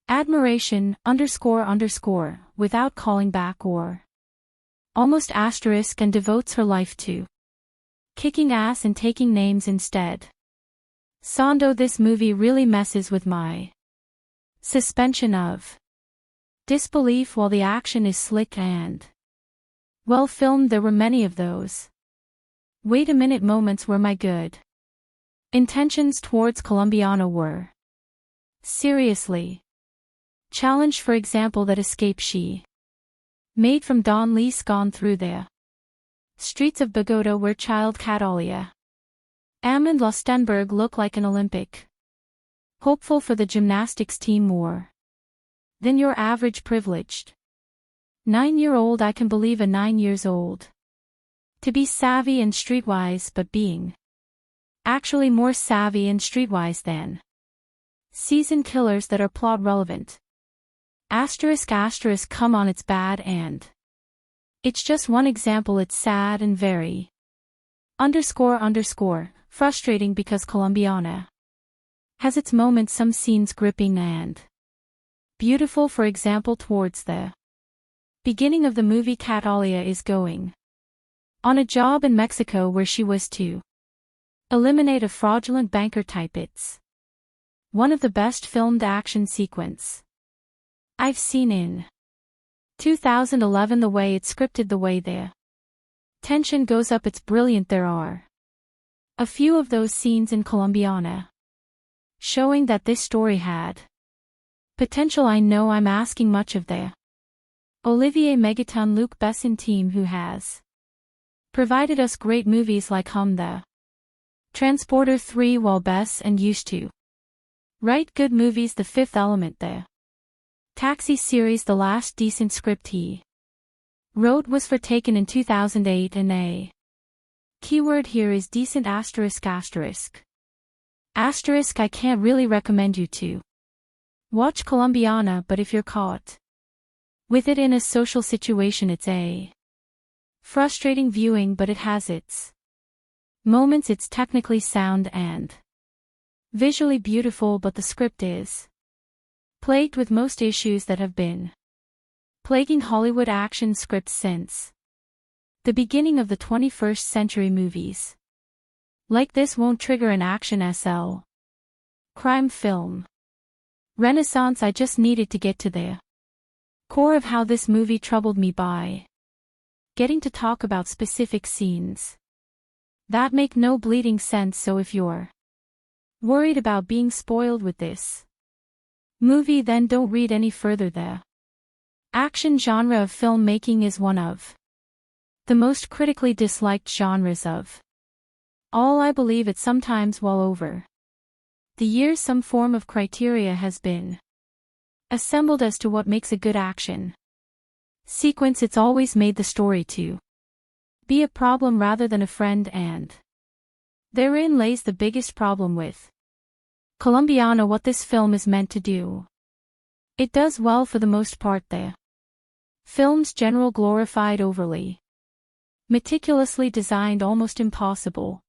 admiration, __, without calling back or almost asterisk and devotes her life to kicking ass and taking names instead. Sando, this movie really messes with my suspension of disbelief. While the action is slick and well filmed, there were many of those wait a minute moments where my good intentions towards Colombiana were seriously challenged. For example, that escape she made from Don Lee's gone through the streets of Bogota where child Catalia Amand Lostenberg look like an Olympic hopeful for the gymnastics team more than your average privileged 9-year-old. I can believe a 9 years old to be savvy and streetwise, but being actually more savvy and streetwise than seasoned killers that are plot relevant. ***, come on, it's bad and it's just one example. It's sad and very __, frustrating because Colombiana has its moments, some scenes gripping and beautiful. For example, towards the beginning of the movie, Catalia is going on a job in Mexico where she was to eliminate a fraudulent banker type. It's one of the best filmed action sequence I've seen in 2011. The way it's scripted, the way the tension goes up, it's brilliant. There are a few of those scenes in Colombiana showing that this story had potential. I know I'm asking much of the Olivier Megaton Luc Besson team, who has provided us great movies like The Transporter 3, while Bess and used to write good movies. The Fifth Element, the Taxi series. The last decent script he wrote was for Taken in 2008, and a keyword here is decent ***. I can't really recommend you to watch Colombiana, but if you're caught with it in a social situation, it's a frustrating viewing, but it has its moments. It's technically sound and visually beautiful, but the script is plagued with most issues that have been plaguing Hollywood action scripts since the beginning of the 21st century. Movies like this won't trigger an action SL crime film renaissance. I just needed to get to the core of how this movie troubled me by getting to talk about specific scenes that make no bleeding sense. So if you're worried about being spoiled with this movie, then don't read any further. The action genre of filmmaking is one of the most critically disliked genres of all. I believe it sometimes, while over the years some form of criteria has been assembled as to what makes a good action sequence. It's always made the story to be a problem rather than a friend, and therein lays the biggest problem with Colombiana. What this film is meant to do, it does well for the most part. The film's general glorified, overly meticulously designed, almost impossible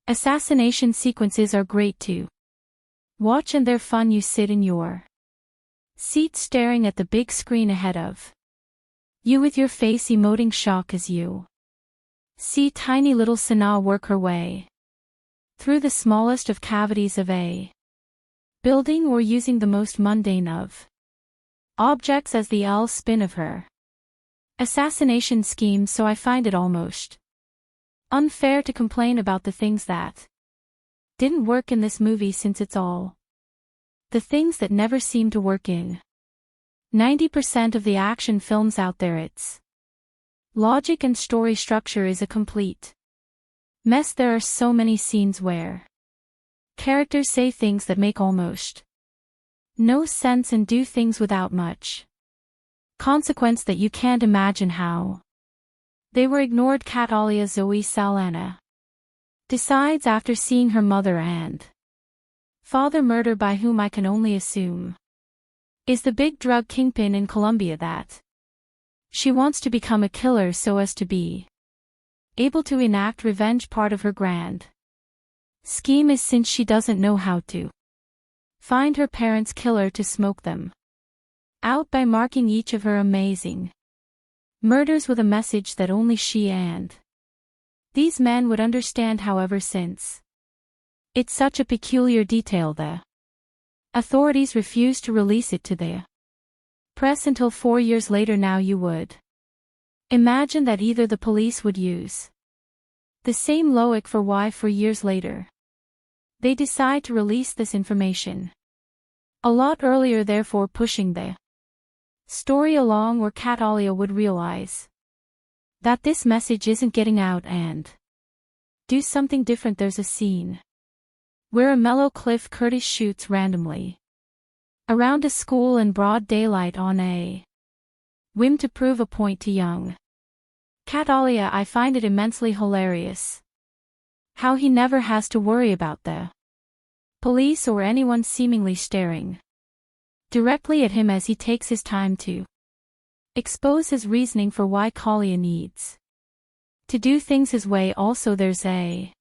assassination sequences are great to watch, and they're fun. You sit in your seat staring at the big screen ahead of you with your face emoting shock as you see tiny little Sana work her way through the smallest of cavities of a building, or using the most mundane of objects as the spin of her assassination scheme. So I find it almost unfair to complain about the things that didn't work in this movie, since it's all the things that never seem to work in 90% of the action films out there. Its logic and story structure is a complete mess. There are so many scenes where characters say things that make almost no sense and do things without much consequence that you can't imagine how they were ignored. Catalia Zoe Saldana decides, after seeing her mother and father murder by whom I can only assume is the big drug kingpin in Colombia, that she wants to become a killer so as to be able to enact revenge part of her grand scheme is since she doesn't know how to find her parents' killer to smoke them out by marking each of her amazing murders with a message that only she and these men would understand. However, since it's such a peculiar detail, the authorities refused to release it to the press until 4 years later. Now you would imagine that either the police would use the same logic for why 4 years later they decide to release this information a lot earlier, therefore pushing the story along, where Catalia would realize that this message isn't getting out and do something different. There's a scene where a mellow Cliff Curtis shoots randomly around a school in broad daylight on a whim to prove a point to young Catalia. I find it immensely hilarious how he never has to worry about the police or anyone seemingly staring directly at him as he takes his time to expose his reasoning for why Kalia needs to do things his way. Also, there's a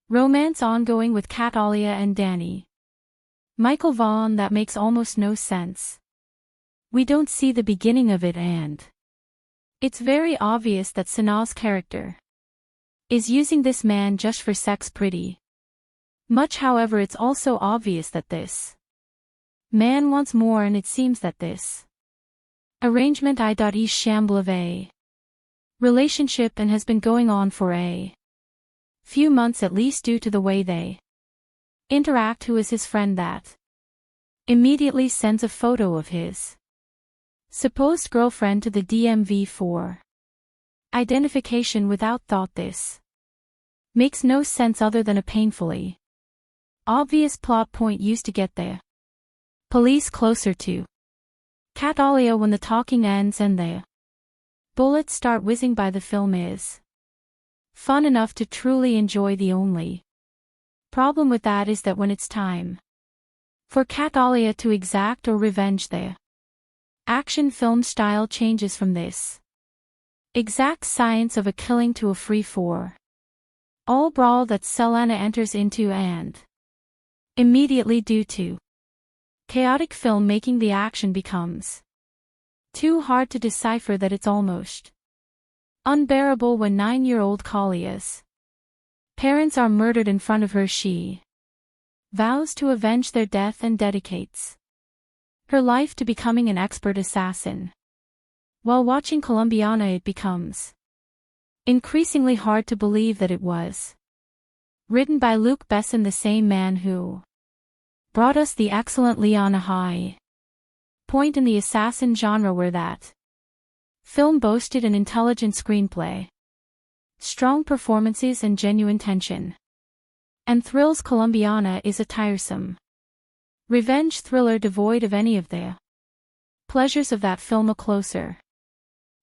romance ongoing with Catalia and Danny Michael Vaughn that makes almost no sense. We don't see the beginning of it, and it's very obvious that Sanaa's character is using this man just for sex pretty much. However, it's also obvious that this man wants more, and it seems that this arrangement is shamble of a relationship and has been going on for a few months at least, due to the way they interact. Who is his friend that immediately sends a photo of his supposed girlfriend to the DMV for identification without thought? This makes no sense other than a painfully obvious plot point used to get the police closer to Catalia. When the talking ends and the bullets start whizzing by, the film is fun enough to truly enjoy. The only problem with that is that when it's time for Catalia to exact or revenge, the action film style changes from this exact science of a killing to a free-for-all brawl that Saldana enters into, and immediately, due to chaotic filmmaking, the action becomes too hard to decipher that it's almost unbearable. When 9-year-old Kalia's parents are murdered in front of her, she vows to avenge their death and dedicates her life to becoming an expert assassin. While watching Colombiana, it becomes increasingly hard to believe that it was written by Luc Besson, the same man who brought us the excellent Leon, a high point in the assassin genre, where that film boasted an intelligent screenplay, strong performances, and genuine tension and thrills. Colombiana is a tiresome revenge thriller devoid of any of the pleasures of that film. A closer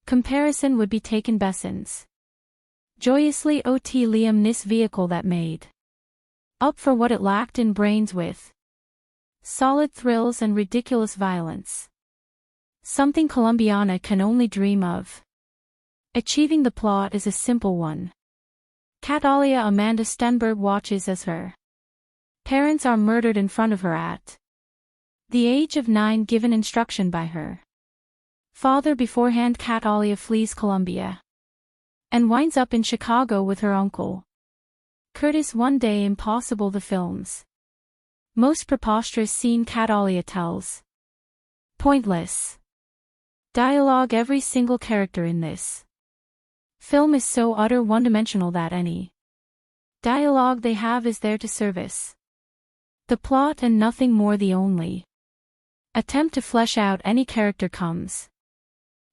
comparison would be taken Besson's joyously OT Liam Nis vehicle that made up for what it lacked in brains, with solid thrills and ridiculous violence, something Colombiana can only dream of. Achieving the plot is a simple one. Catalia Amanda Stenberg watches as her parents are murdered in front of her at the age of 9, given instruction by her father beforehand. Catalia flees Colombia and winds up in Chicago with her uncle Curtis. One day, impossible. The film's most preposterous scene. Catalia tells pointless dialogue. Every single character in this film is so utter one-dimensional that any dialogue they have is there to service the plot and nothing more. The only attempt to flesh out any character comes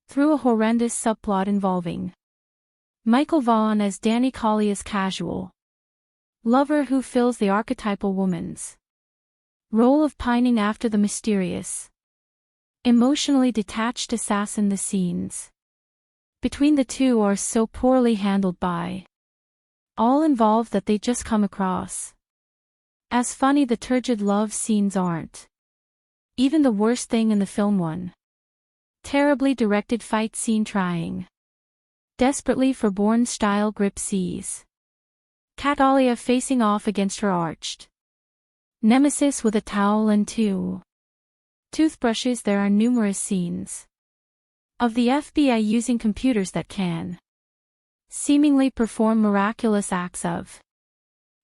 through a horrendous subplot involving Michael Vaughn as Danny Kalia's casual lover, who fills the archetypal woman's role of pining after the mysterious, emotionally detached assassin. The scenes between the two are so poorly handled by all involved that they just come across as funny. The turgid love scenes aren't even the worst thing in the film. One terribly directed fight scene trying desperately for Bourne-style grip sees Catalia facing off against her arched nemesis with a towel and two toothbrushes. There are numerous scenes of the FBI using computers that can seemingly perform miraculous acts of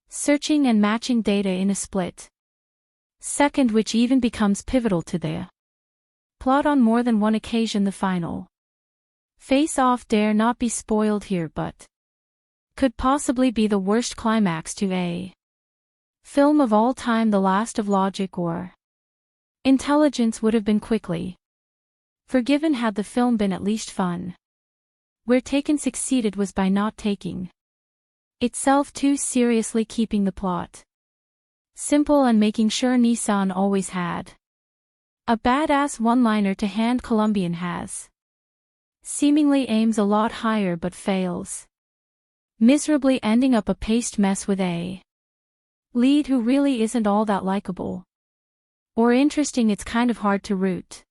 searching and matching data in a split second, which even becomes pivotal to the plot on more than one occasion. The final face-off dare not be spoiled here, but could possibly be the worst climax to a film of all time. The last of logic or intelligence would have been quickly forgiven had the film been at least fun. Where Taken succeeded was by not taking itself too seriously, keeping the plot simple and making sure Nissan always had a badass one-liner to hand. Colombian has seemingly aims a lot higher but fails miserably, ending up a paste mess with a lead who really isn't all that likable or interesting. It's kind of hard to root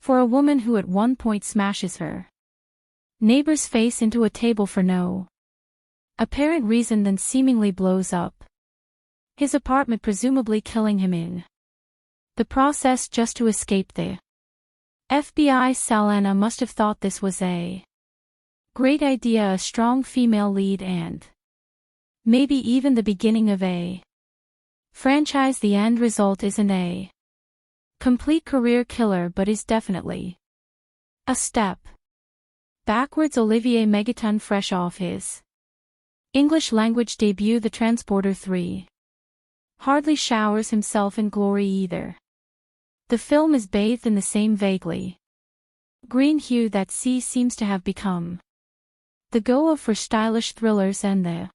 for a woman who at one point smashes her neighbor's face into a table for no apparent reason, then seemingly blows up his apartment, presumably killing him in the process just to escape the FBI. Saldana must have thought this was a great idea, a strong female lead and maybe even the beginning of a franchise. The end result isn't a complete career killer, but is definitely a step backwards. Olivier Megaton, fresh off his English language debut, The Transporter 3, hardly showers himself in glory either. The film is bathed in the same vaguely green hue that sea seems to have become the go-of for stylish thrillers, and the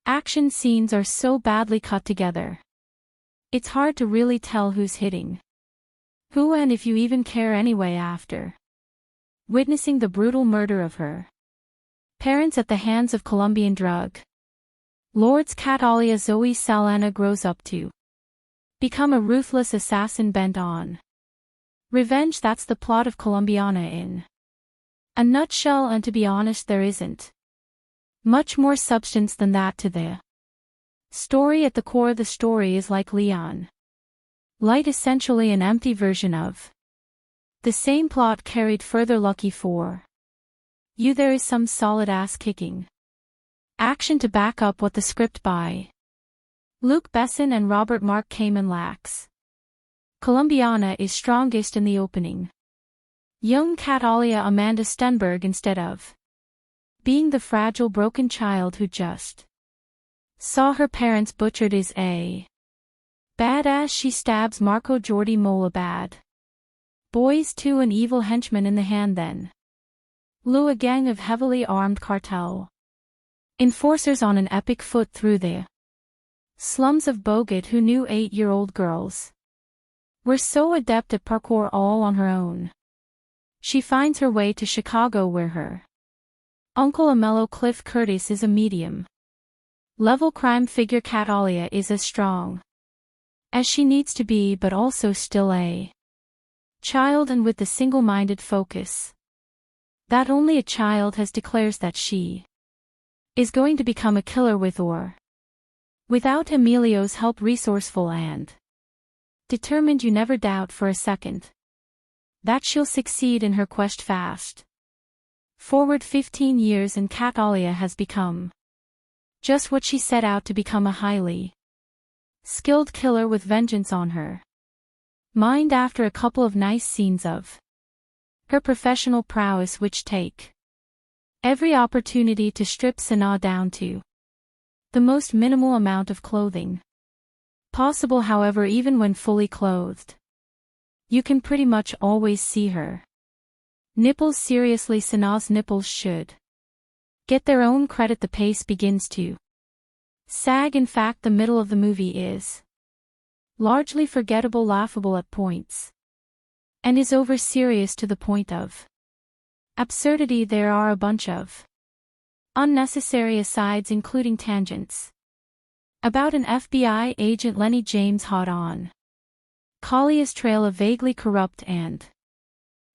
action scenes are so badly cut together it's hard to really tell who's hitting who, and if you even care anyway after witnessing the brutal murder of her parents at the hands of Colombian drug lords. Catalia Zoe Saldana grows up to become a ruthless assassin bent on revenge. That's the plot of Colombiana in a nutshell, and to be honest, there isn't much more substance than that to the story. At the core, the story is like Leon Light, essentially an empty version of the same plot carried further. Lucky for you, there is some solid ass-kicking action to back up what the script by Luc Besson and Robert Mark Kamen lacks. Colombiana is strongest in the opening. Young Catalia Amanda Stenberg, instead of being the fragile broken child who just saw her parents butchered, is a badass. She stabs Marco Jordi Mola bad boys too, an evil henchman in the hand, then Lou, a gang of heavily armed cartel enforcers on an epic foot through the slums of Bogot, who knew 8-year-old girls were so adept at parkour all on her own. She finds her way to Chicago, where her uncle, a mellow Cliff Curtis, is a medium level crime figure. Catalia is as strong as she needs to be, but also still a child, and with the single-minded focus that only a child has, declares that she is going to become a killer with or without Emilio's help. Resourceful and determined, you never doubt for a second that she'll succeed in her quest. Fast forward 15 years and Catalia has become just what she set out to become, a highly skilled killer with vengeance on her mind. After a couple of nice scenes of her professional prowess, which take every opportunity to strip Sana down to the most minimal amount of clothing possible. However, even when fully clothed, you can pretty much always see her nipples. Seriously, Sana's nipples should get their own credit. The pace begins to sag. In fact, the middle of the movie is largely forgettable, laughable at points, and is over-serious to the point of absurdity. There are a bunch of unnecessary asides, including tangents about an FBI agent Lenny James hot on Collier's trail, a vaguely corrupt and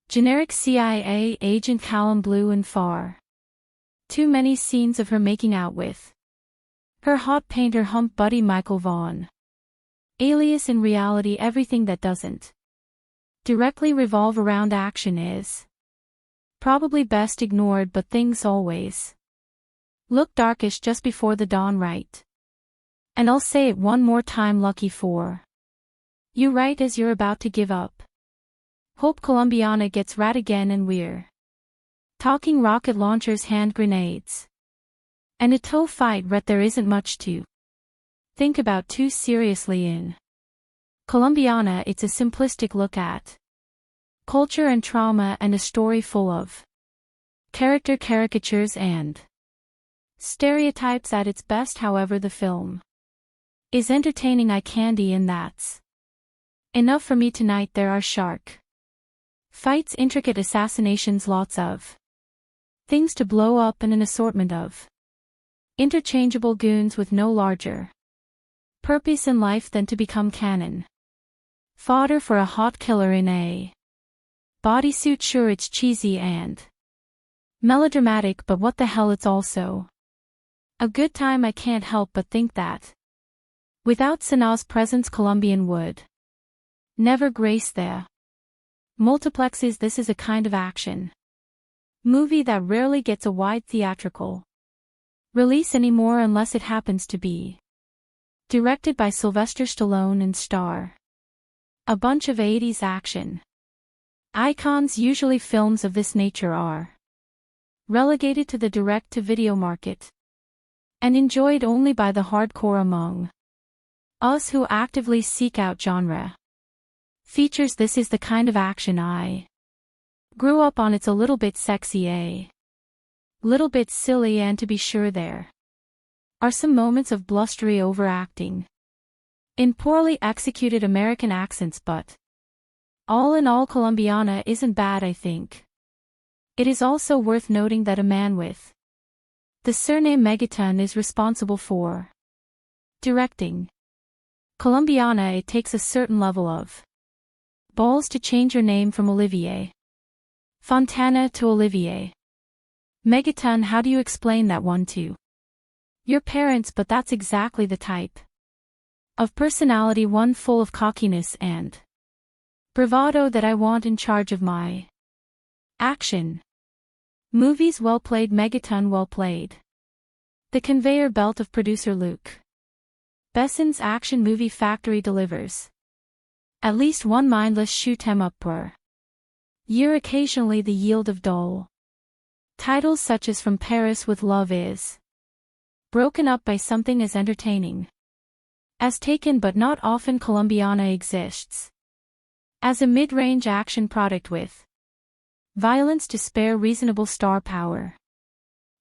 generic CIA agent Callum Blue, and far Too many scenes of her making out with her hot painter hump buddy Michael Vaughn. Alias in reality everything that doesn't directly revolve around action is probably best ignored, but things always look darkish just before the dawn, right? And I'll say it one more time, lucky for you right as you're about to give up. Hope Colombiana gets rad again and we're talking rocket launchers, hand grenades, and a toe fight. Ret there isn't much to think about too seriously in Colombiana. It's a simplistic look at culture and trauma and a story full of character caricatures and stereotypes at its best. However, the film is entertaining, eye candy, and that's enough for me tonight. There are shark fights, intricate assassinations, lots of things to blow up, and an assortment of interchangeable goons with no larger purpose in life than to become cannon fodder for a hot killer in a bodysuit. Sure, it's cheesy and melodramatic, but what the hell, it's also a good time. I can't help but think that without Sanaa's presence, Colombian would never grace the multiplexes. This is a kind of action movie that rarely gets a wide theatrical release anymore, unless it happens to be directed by Sylvester Stallone and star a bunch of 80s action icons. Usually films of this nature are relegated to the direct-to-video market and enjoyed only by the hardcore among us who actively seek out genre features. This is the kind of action I grew up on. It's a little bit sexy, a little bit silly, and to be sure there are some moments of blustery overacting in poorly executed American accents, but all in all, Colombiana isn't bad. I think it is also worth noting that a man with the surname Megaton is responsible for directing Colombiana. It takes a certain level of balls to change your name from Olivier Fontana to Olivier Megaton. How do you explain that one to your parents? But that's exactly the type of personality, one full of cockiness and bravado, that I want in charge of my action movies. Well played, Megaton, well played. The conveyor belt of producer Luc Besson's action movie factory delivers at least one mindless shoot 'em up per year, occasionally the yield of dull titles such as From Paris with Love is broken up by something as entertaining as Taken, but not often. Colombiana exists as a mid-range action product with violence to spare, reasonable star power,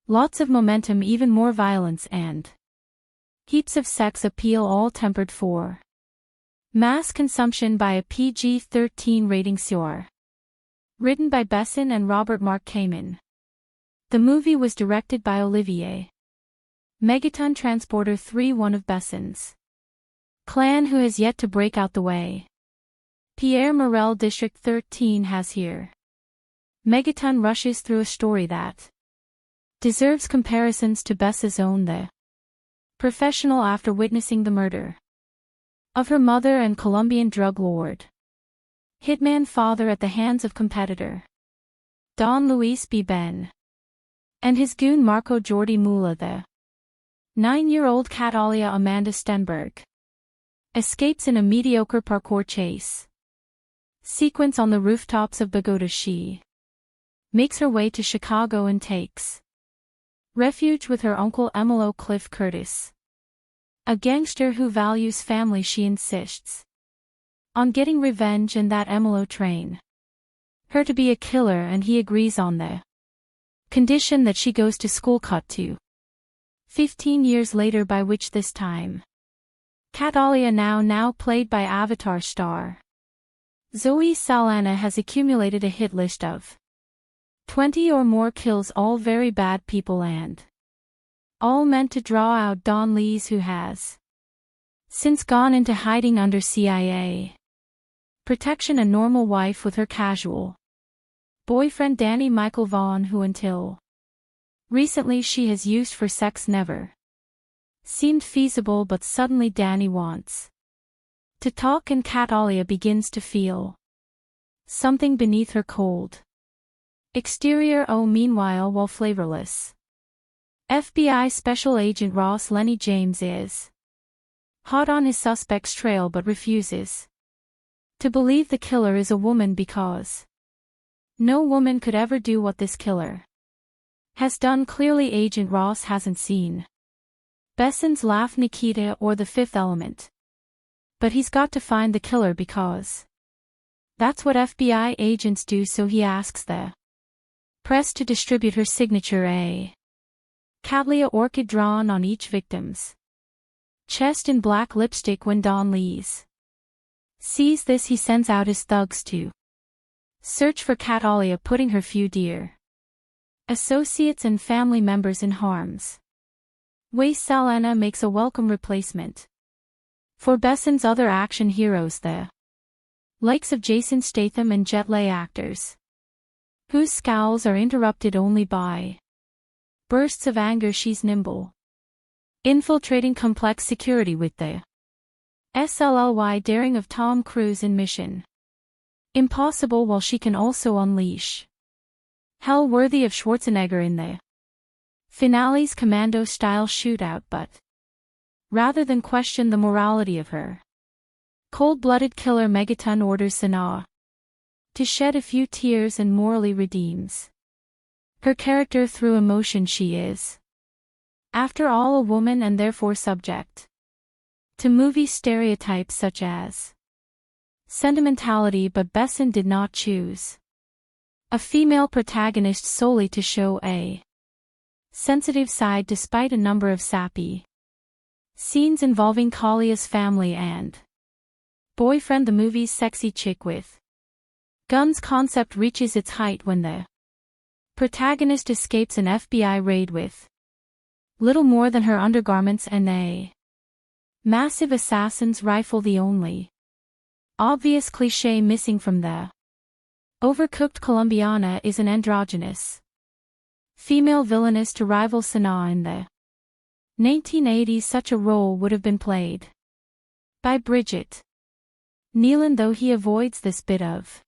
lots of momentum, even more violence, and heaps of sex appeal, all tempered for mass consumption by a PG-13 rating. Sure. Written by Besson and Robert Mark Kamen. The movie was directed by Olivier Megaton Transporter 3, one of Besson's clan who has yet to break out the way Pierre Morel District 13 has here. Megaton rushes through a story that deserves comparisons to Bess's own The Professional after witnessing the murder of her mother and Colombian drug lord hitman father at the hands of competitor Don Luis B. Ben and his goon Marco Jordi Mula. The 9-year-old Catalia Amanda Stenberg escapes in a mediocre parkour chase sequence on the rooftops of Bogota. She makes her way to Chicago and takes refuge with her uncle Emilio Cliff Curtis, a gangster who values family. She insists on getting revenge, and that Emilio train her to be a killer, and he agrees on the condition that she goes to school. Cut to 15 years later, by which this time Catalia, now played by Avatar star Zoe Saldana, has accumulated a hit list of 20 or more kills, all very bad people and all meant to draw out Don Lees, who has since gone into hiding under CIA protection, a normal wife with her casual boyfriend Danny Michael Vaughn, who until Recently she has used for sex never seemed feasible, but suddenly Danny wants to talk, and Catalia begins to feel something beneath her cold exterior. Meanwhile, while flavorless FBI Special Agent Ross Lenny James is hot on his suspect's trail but refuses to believe the killer is a woman, because no woman could ever do what this killer has done. Clearly Agent Ross hasn't seen Besson's Laugh, Nikita, or The Fifth Element. But he's got to find the killer, because that's what FBI agents do, so he asks the press to distribute her signature, a Catalia orchid drawn on each victim's chest in black lipstick. When Don Lees sees this, he sends out his thugs to search for Catalia, putting her few dear associates and family members in harm's way. Saldana makes a welcome replacement for Besson's other action heroes, the likes of Jason Statham and Jet Li actors, whose scowls are interrupted only by bursts of anger. She's nimble, infiltrating complex security with the SLLY daring of Tom Cruise in Mission Impossible, while she can also unleash hell worthy of Schwarzenegger in the finale's commando-style shootout. But rather than question the morality of her cold-blooded killer, Megaton orders Sanaa to shed a few tears and morally redeems her character through emotion. She is, after all, a woman, and therefore subject to movie stereotypes such as sentimentality, but Besson did not choose a female protagonist solely to show a sensitive side, despite a number of sappy scenes involving Kalia's family and boyfriend. The movie's sexy chick with guns concept reaches its height when the protagonist escapes an FBI raid with little more than her undergarments and a massive assassin's rifle, the only obvious cliché missing from the overcooked Colombiana is an androgynous female villainess to rival Sanaa. In the 1980s, such a role would have been played by Bridget Nealon, though he avoids this bit of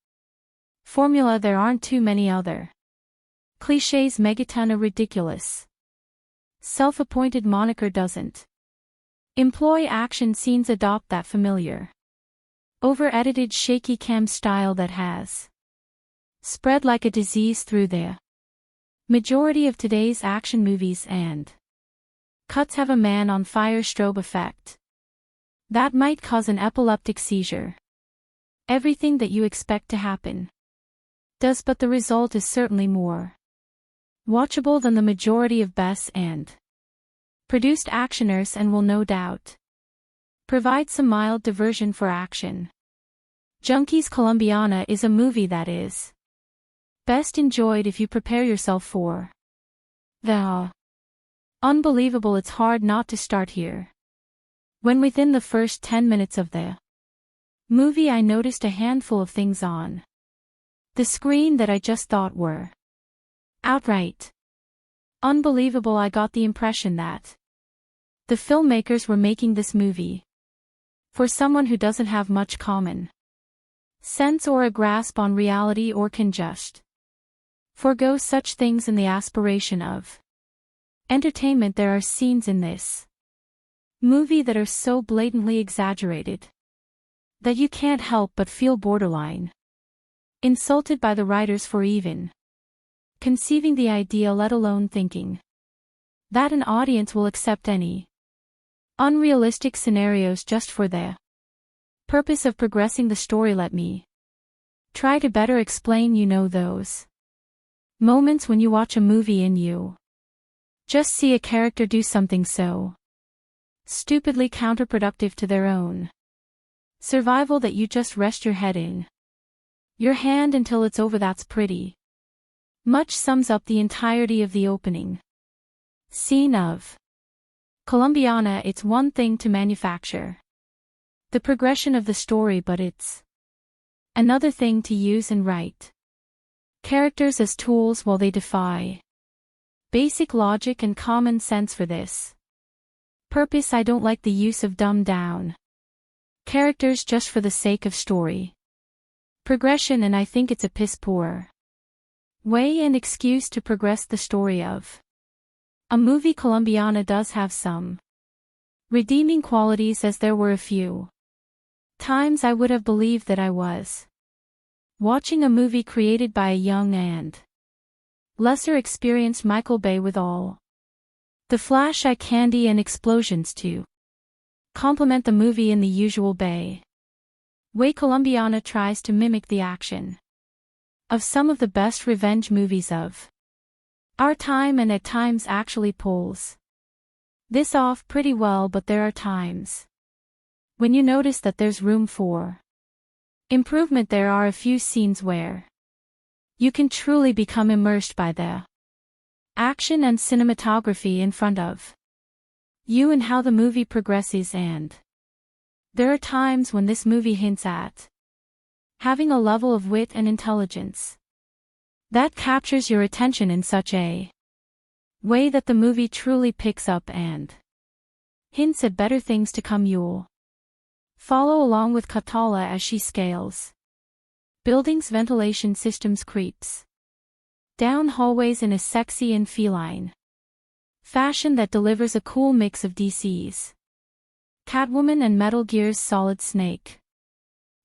formula. There aren't too many other clichés. Megaton, a ridiculous self-appointed moniker, doesn't employ action scenes, adopt that familiar over-edited shaky cam style that has spread like a disease through the majority of today's action movies, and cuts have a man-on-fire strobe effect that might cause an epileptic seizure. Everything that you expect to happen does, but the result is certainly more watchable than the majority of best and produced actioners, and will no doubt provide some mild diversion for action junkies. Colombiana is a movie that is best enjoyed if you prepare yourself for the unbelievable. It's hard not to start here. When within the first 10 minutes of the movie I noticed a handful of things on the screen that I just thought were outright unbelievable. I got the impression that the filmmakers were making this movie for someone who doesn't have much common sense or a grasp on reality, or can just forgo such things in the aspiration of entertainment. There are scenes in this movie that are so blatantly exaggerated that you can't help but feel borderline insulted by the writers for even conceiving the idea, let alone thinking that an audience will accept any unrealistic scenarios just for the purpose of progressing the story. Let me try to better explain. You know those moments when you watch a movie and you just see a character do something so stupidly counterproductive to their own survival that you just rest your head in your hand until it's over. That's pretty much sums up the entirety of the opening scene of Colombiana. It's one thing to manufacture the progression of the story, but it's another thing to use and write characters as tools while they defy Basic logic and common sense for this. Purpose. I don't like the use of dumbed down characters just for the sake of story progression, and I think it's a piss poor way and excuse to progress the story of a movie. Colombiana does have some redeeming qualities, as there were a few times I would have believed that I was watching a movie created by a young and lesser experienced Michael Bay, with all the flash, eye candy and explosions to complement the movie in the usual Bay way. Colombiana tries to mimic the action of some of the best revenge movies of our time, and at times actually pulls this off pretty well, but there are times when you notice that there's room for improvement. There are a few scenes where you can truly become immersed by the action and cinematography in front of you and how the movie progresses, and there are times when this movie hints at having a level of wit and intelligence that captures your attention in such a way that the movie truly picks up and hints at better things to come. You'll follow along with Katala as she scales buildings, ventilation systems, creeps down hallways in a sexy and feline fashion that delivers a cool mix of DC's Catwoman and Metal Gear's Solid Snake.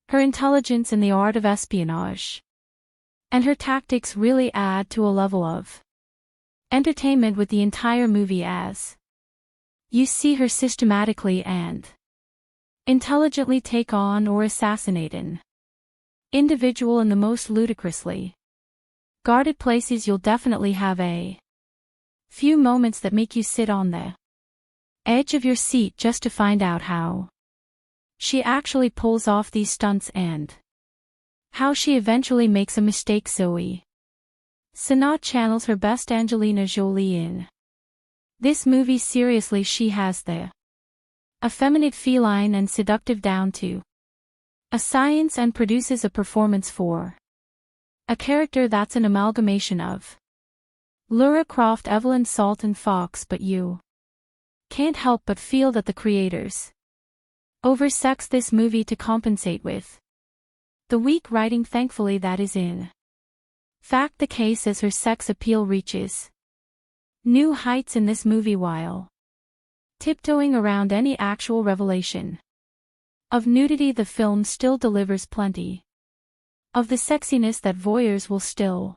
Her intelligence in the art of espionage and her tactics really add to a level of entertainment with the entire movie, as you see her systematically and intelligently take on or assassinate an individual in the most ludicrously guarded places. You'll definitely have a few moments that make you sit on the edge of your seat just to find out how she actually pulls off these stunts and how she eventually makes a mistake. Zoe Saldana channels her best Angelina Jolie in this movie. Seriously, she has the effeminate, feline and seductive down to a science, and produces a performance for a character that's an amalgamation of Lara Croft, Evelyn Salt and Fox, but you can't help but feel that the creators oversexed this movie to compensate with the weak writing. Thankfully that is in fact the case, as her sex appeal reaches new heights in this movie while tiptoeing around any actual revelation of nudity. The film still delivers plenty of the sexiness that voyeurs will still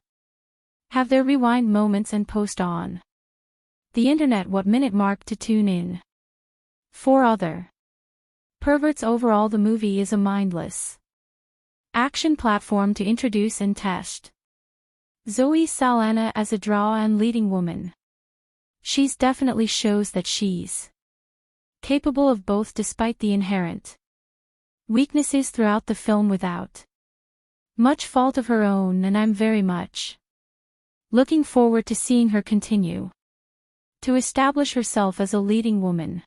have their rewind moments and post on the internet what minute mark to tune in for other perverts. Overall, the movie is a mindless action platform to introduce and test Zoe Saldana as a draw and leading woman. She's definitely shows that she's capable of both, despite the inherent weaknesses throughout the film without much fault of her own, and I'm very much looking forward to seeing her continue to establish herself as a leading woman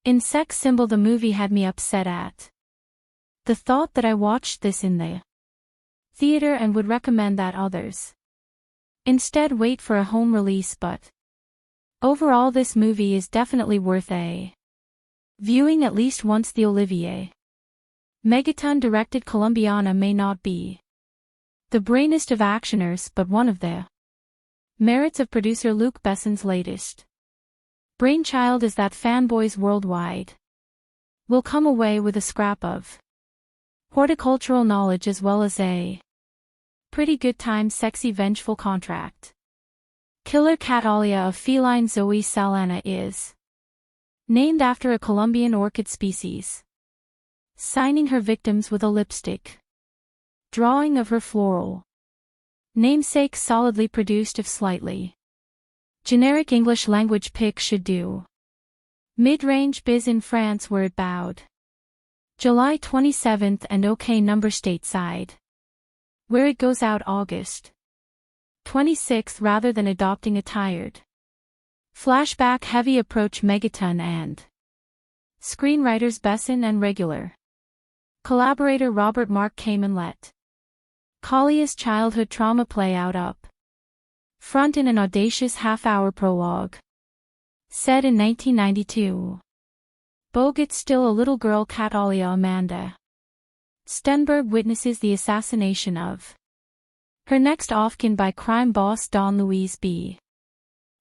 in Sex Symbol. The movie had me upset at the thought that I watched this in the theater and would recommend that others instead wait for a home release, but overall this movie is definitely worth a viewing at least once. The Olivier Megaton directed Colombiana may not be the brainiest of actioners, but one of the merits of producer Luc Besson's latest brainchild is that fanboys worldwide will come away with a scrap of horticultural knowledge as well as a pretty good time. Sexy vengeful contract killer Catalia, a feline Zoe Saldana, is named after a Colombian orchid species, signing her victims with a lipstick drawing of her floral namesake, solidly produced if slightly generic English language pick should do. Mid-range biz in France where it bowed July 27th and OK number stateside where it goes out August 26th, rather than adopting a tired flashback heavy approach. Megaton and screenwriters Besson and regular collaborator Robert Mark Kamen let Kalia's childhood trauma play out up Front in an audacious half-hour prologue. Said in 1992. Bogot's still a little girl Catalia Amanda Stenberg witnesses the assassination of her next of kin by crime boss Don Luis B.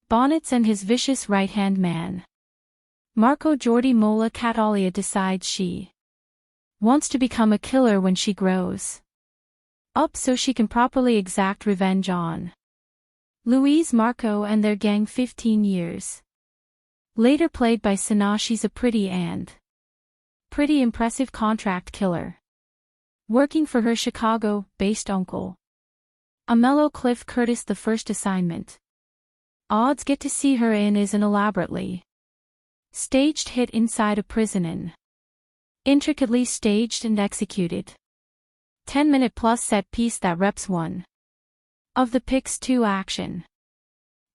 Bonnets and his vicious right-hand man. Marco Jordi Mola. Catalia decides she wants to become a killer when she grows up so she can properly exact revenge on Luis, Marco and their gang. 15 years later, played by Sana, she's a pretty impressive contract killer, working for her Chicago-based uncle, a mellow Cliff Curtis. The first assignment odds get to see her in is an elaborately staged hit inside a prison, and intricately staged and executed 10-minute plus set piece that reps one of the pic's two action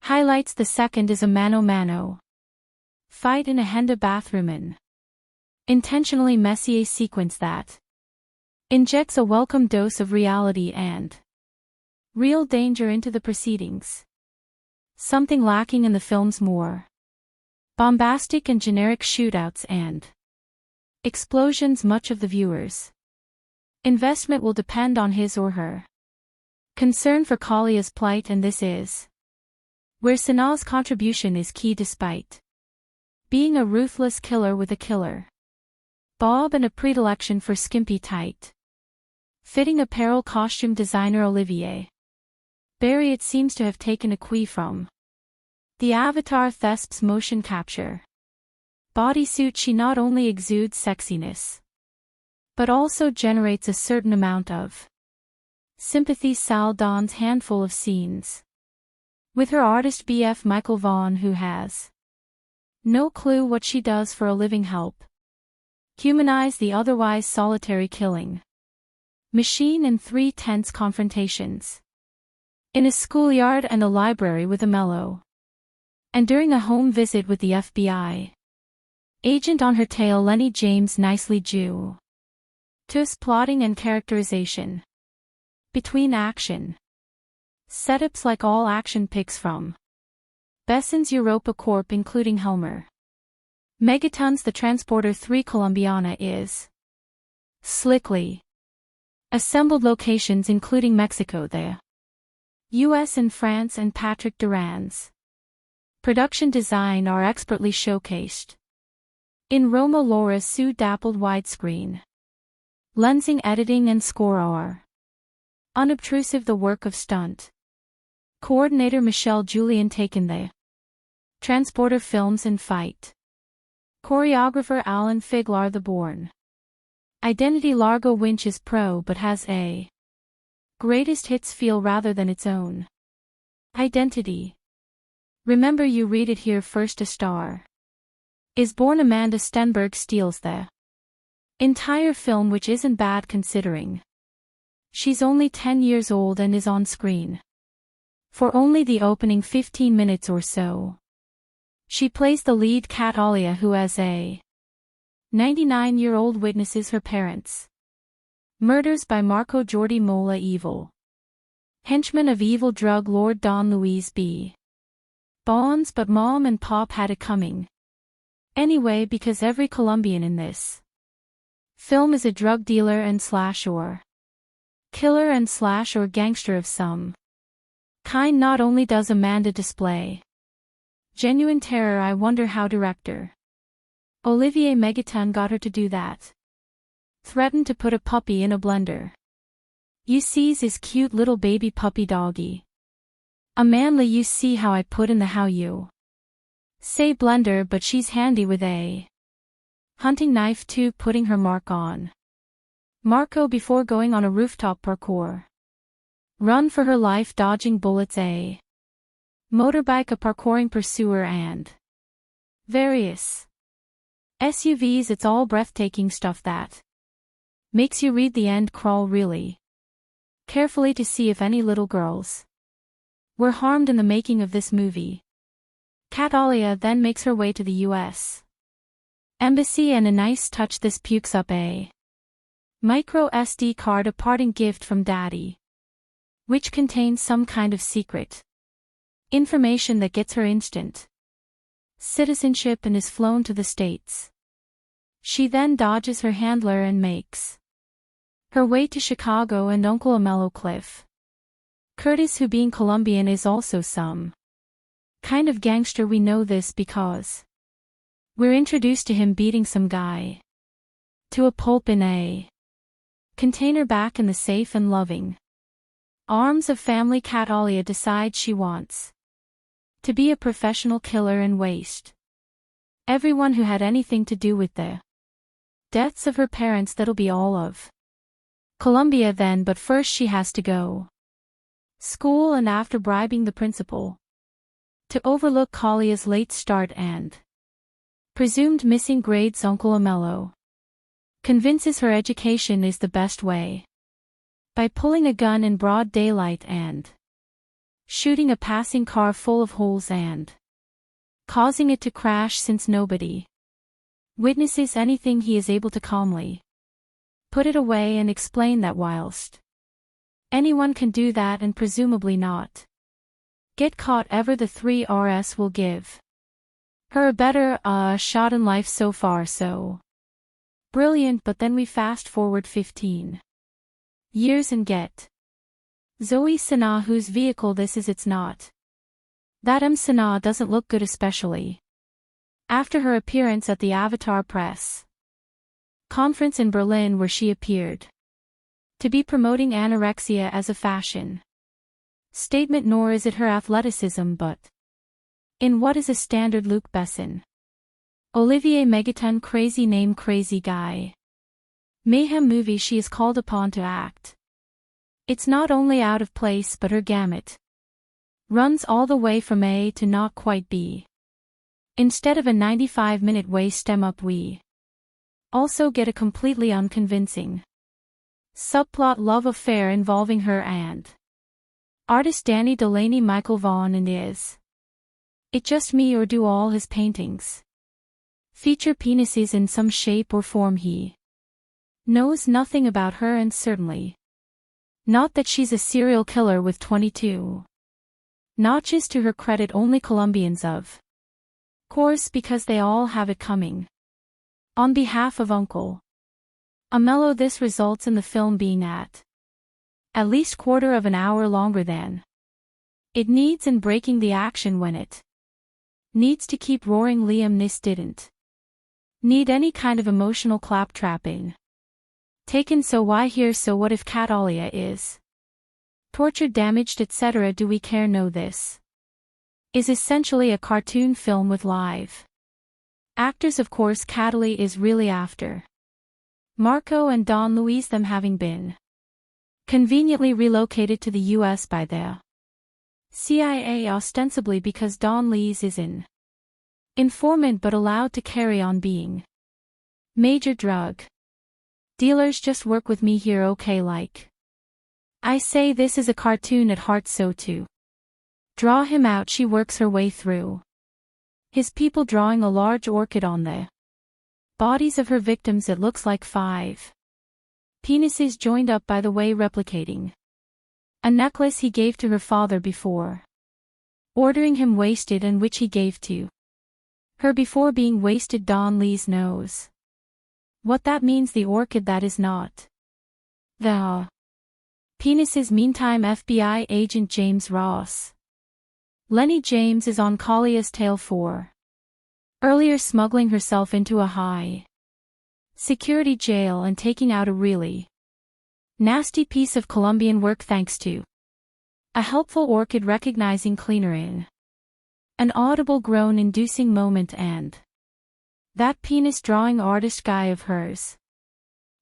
highlights. The second is a mano-mano fight in a Henda bathroom, an intentionally messy sequence that injects a welcome dose of reality and real danger into the proceedings, something lacking in the film's more bombastic and generic shootouts and explosions. Much of the viewer's investment will depend on his or her concern for Kalia's plight, and this is where Sana's contribution is key. Despite being a ruthless killer with a killer bob and a predilection for skimpy tight fitting apparel, costume designer Olivier Barry, it seems to have taken a cue from the Avatar Thesp's motion capture bodysuit. She not only exudes sexiness but also generates a certain amount of sympathy. Saldan's handful of scenes with her artist BF Michael Vaughn, who has no clue what she does for a living, help humanize the otherwise solitary killing machine in 3 tense confrontations in a schoolyard and a library with a mellow, and during a home visit with the FBI agent on her tail. Lenny James nicely to plotting and characterization between action setups like all action pics from Besson's Europa Corp, including Helmer Megaton's The Transporter 3. Colombiana is slickly assembled locations including Mexico, the US and France, and Patrick Duran's production design are expertly showcased in Roma. Laura Sue dappled widescreen lensing, editing and score are unobtrusive. The work of stunt coordinator Michelle Julian taken the Transporter films and fight choreographer Alan Figlar. The Bourne identity Largo Winch is pro but has a greatest hits feel rather than its own identity. Remember You Read It Here first. A Star is Born. Amanda Stenberg steals the entire film, which isn't bad considering she's only 10 years old and is on screen for only the opening 15 minutes or so. She plays the lead, Catalia, who as a 99-year-old witnesses her parents' murders by Marco Jordi Mola, evil henchman of evil drug lord Don Luis B. Bonds. But Mom and Pop had it coming anyway, because every Colombian in this film is a drug dealer and slash or killer and slash or gangster of some kind. Not only does Amanda display genuine terror, I wonder how director Olivier Megaton got her to do that. Threatened to put a puppy in a blender. You sees his cute little baby puppy doggy. A manly you see how I put in the how you say blender, but she's handy with a hunting knife too, putting her mark on Marco before going on a rooftop parkour run for her life, dodging bullets, a motorbike, a parkouring pursuer and various SUVs. It's all breathtaking stuff that makes you read the end crawl really carefully to see if any little girls were harmed in the making of this movie. Catalia then makes her way to the US Embassy, and a nice touch, this pukes up a micro SD card, a parting gift from Daddy, which contains some kind of secret Information that gets her instant citizenship and is flown to the States. She then dodges her handler and makes her way to Chicago and Uncle Amello Cliff Curtis, who being Colombian is also some kind of gangster. We know this because we're introduced to him beating some guy to a pulp in a container back in the safe and loving arms of family. Catalia decides she wants to be a professional killer and waste everyone who had anything to do with the deaths of her parents. That'll be all of Colombia then, but first she has to go school, and after bribing the principal to overlook Kalia's late start and presumed missing grades, Uncle Amello convinces her education is the best way by pulling a gun in broad daylight and shooting a passing car full of holes and causing it to crash. Since nobody witnesses anything, he is able to calmly put it away and explain that whilst anyone can do that and presumably not get caught ever, the 3RS will give her a better shot in life. So far so brilliant, but then we fast forward 15 years and get Zoe Saldana, whose vehicle this is. It's not that Saldana doesn't look good, especially after her appearance at the Avatar press conference in Berlin, where she appeared to be promoting anorexia as a fashion statement. Nor is it her athleticism, but in what is a standard Luc Besson, Olivier Megaton crazy name crazy guy mayhem movie she is called upon to act. It's not only out of place, but her gamut runs all the way from A to not quite B. Instead of a 95-minute waste stem up, we also get a completely unconvincing subplot love affair involving her and artist Danny Delaney Michael Vaughan. And is it just me, or do all his paintings feature penises in some shape or form? He knows nothing about her, and certainly not that she's a serial killer with 22 notches to her credit. Only Colombians, of course, because they all have it coming. On behalf of Uncle Amello, this results in the film being at least quarter of an hour longer than it needs, and breaking the action when it needs to keep roaring. Liam Neeson didn't need any kind of emotional claptrapping taken, so why here? So what if Catalia is tortured, damaged, etc.? Do we care? No, this is essentially a cartoon film with live actors. Of course, Catalia is really after Marco and Don Luis, them having been conveniently relocated to the US by the CIA, ostensibly because Don Luis is an informant but allowed to carry on being major drug dealers. Just work with me here, okay? Like I say, this is a cartoon at heart, so to draw him out, she works her way through his people, drawing a large orchid on the bodies of her victims. It looks like 5 penises joined up, by the way, replicating a necklace he gave to her father before ordering him wasted, and which he gave to her before being wasted. Don Lee's knows what that means. The orchid, that is not the penises. Meantime, FBI agent James Ross Lenny James is on Kalia's tail for earlier smuggling herself into a high security jail and taking out a really nasty piece of Colombian work, thanks to a helpful orchid recognizing cleaner in an audible groan-inducing moment, and that penis drawing artist guy of hers.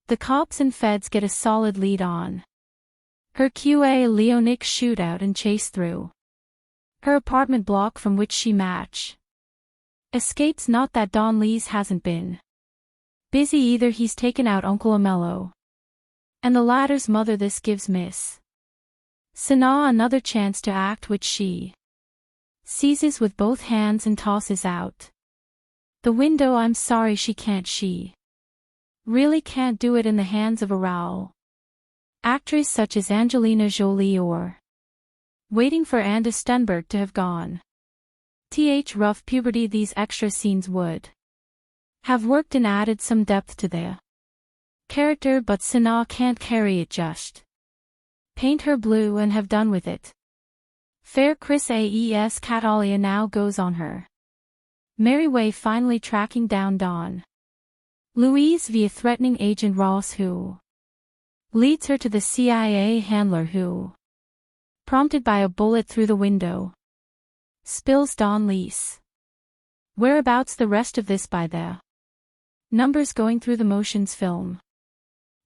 The cops and feds get a solid lead on her QA Leonic shootout and chase through her apartment block, from which she escapes. Not that Don Lees hasn't been busy either. He's taken out Uncle Amello and the latter's mother. This gives Miss Sana another chance to act, which she seizes with both hands and tosses out the window. I'm sorry, she can't. She really can't do it in the hands of a Raoul actress such as Angelina Jolie or waiting for Andy Stenberg to have gone. Rough puberty. These extra scenes would have worked and added some depth to the character, but Sana can't carry it. Just paint her blue and have done with it. Fair Chris Aes Catalia now goes on her merry way, finally tracking down Don Louise via threatening Agent Ross, who leads her to the CIA handler who, prompted by a bullet through the window, spills Don Lee's whereabouts. The rest of this by the numbers going through the motions film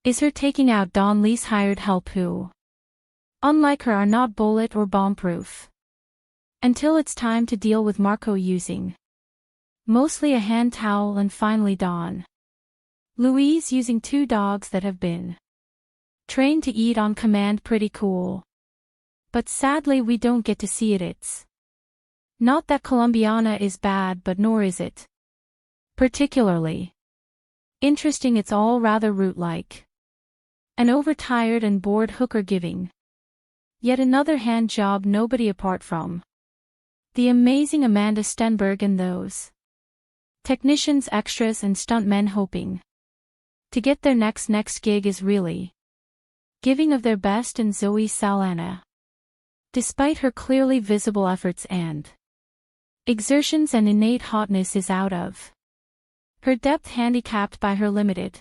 is her taking out Don Lee's hired help who, unlike her, are not bullet or bomb-proof. Until it's time to deal with Marco using mostly a hand towel, and finally Don Louise using 2 dogs that have been trained to eat on command. Pretty cool. But sadly we don't get to see it. It's not that Colombiana is bad, but nor is it particularly interesting. It's all rather root-like. An overtired and bored hooker giving yet another hand job, nobody apart from the amazing Amanda Stenberg and those technicians, extras and stuntmen hoping to get their next gig, is really giving of their best. And Zoe Saldana, despite her clearly visible efforts and exertions and innate hotness, is out of her depth, handicapped by her limited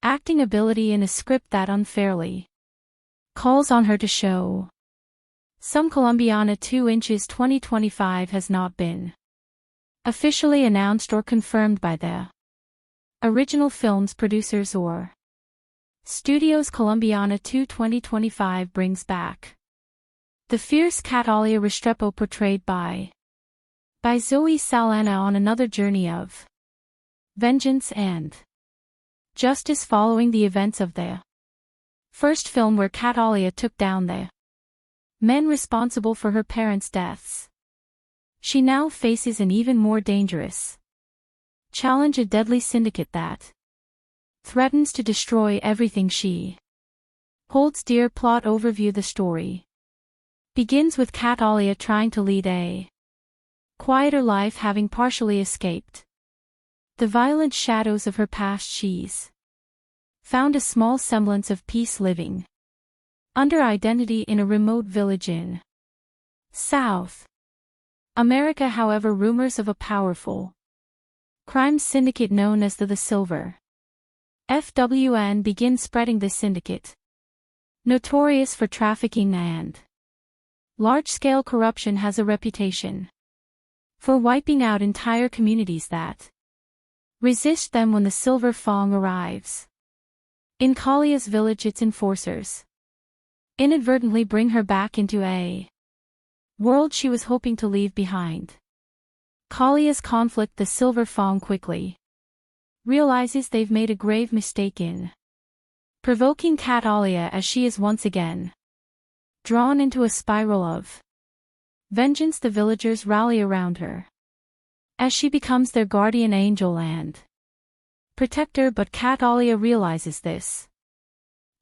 acting ability in a script that unfairly calls on her to show some Colombiana. 2 inches 2025 has not been officially announced or confirmed by the original film's producers or studios. Colombiana 2 2025 brings back the fierce Catalia Restrepo, portrayed by Zoe Saldana, on another journey of vengeance and justice following the events of the first film, where Catalia took down the men responsible for her parents' deaths. She now faces an even more dangerous challenge, a deadly syndicate that threatens to destroy everything she holds dear. Plot overview. The story begins with Catalia trying to lead a quieter life, having partially escaped the violent shadows of her past. She's found a small semblance of peace, living under identity in a remote village in South America. However, rumors of a powerful crime syndicate known as the Silver FWN begin spreading. This syndicate, notorious for trafficking and large-scale corruption, has a reputation for wiping out entire communities that resist them. When the Silver Fong arrives in Kalia's village, its enforcers inadvertently bring her back into a world she was hoping to leave behind. Kalia's conflict. The Silver Fong quickly realizes they've made a grave mistake in provoking Catalia, as she is once again drawn into a spiral of vengeance. The villagers rally around her as she becomes their guardian angel and protector, but Catalia realizes this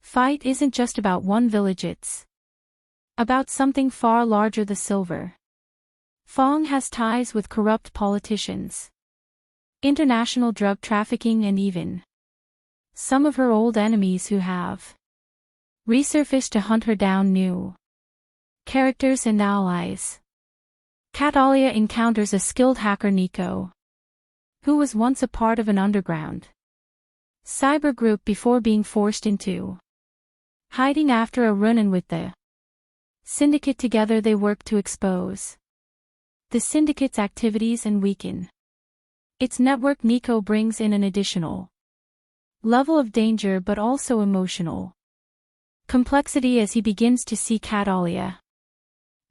fight isn't just about one village, it's about something far larger. The Silver Fong has ties with corrupt politicians, international drug trafficking, and even some of her old enemies who have resurfaced to hunt her down. New characters and allies. Catalia encounters a skilled hacker, Nico, who was once a part of an underground cyber group before being forced into hiding after a run-in with the syndicate. Together they work to expose the syndicate's activities and weaken its network. Nico brings in an additional level of danger, but also emotional complexity, as he begins to see Catalia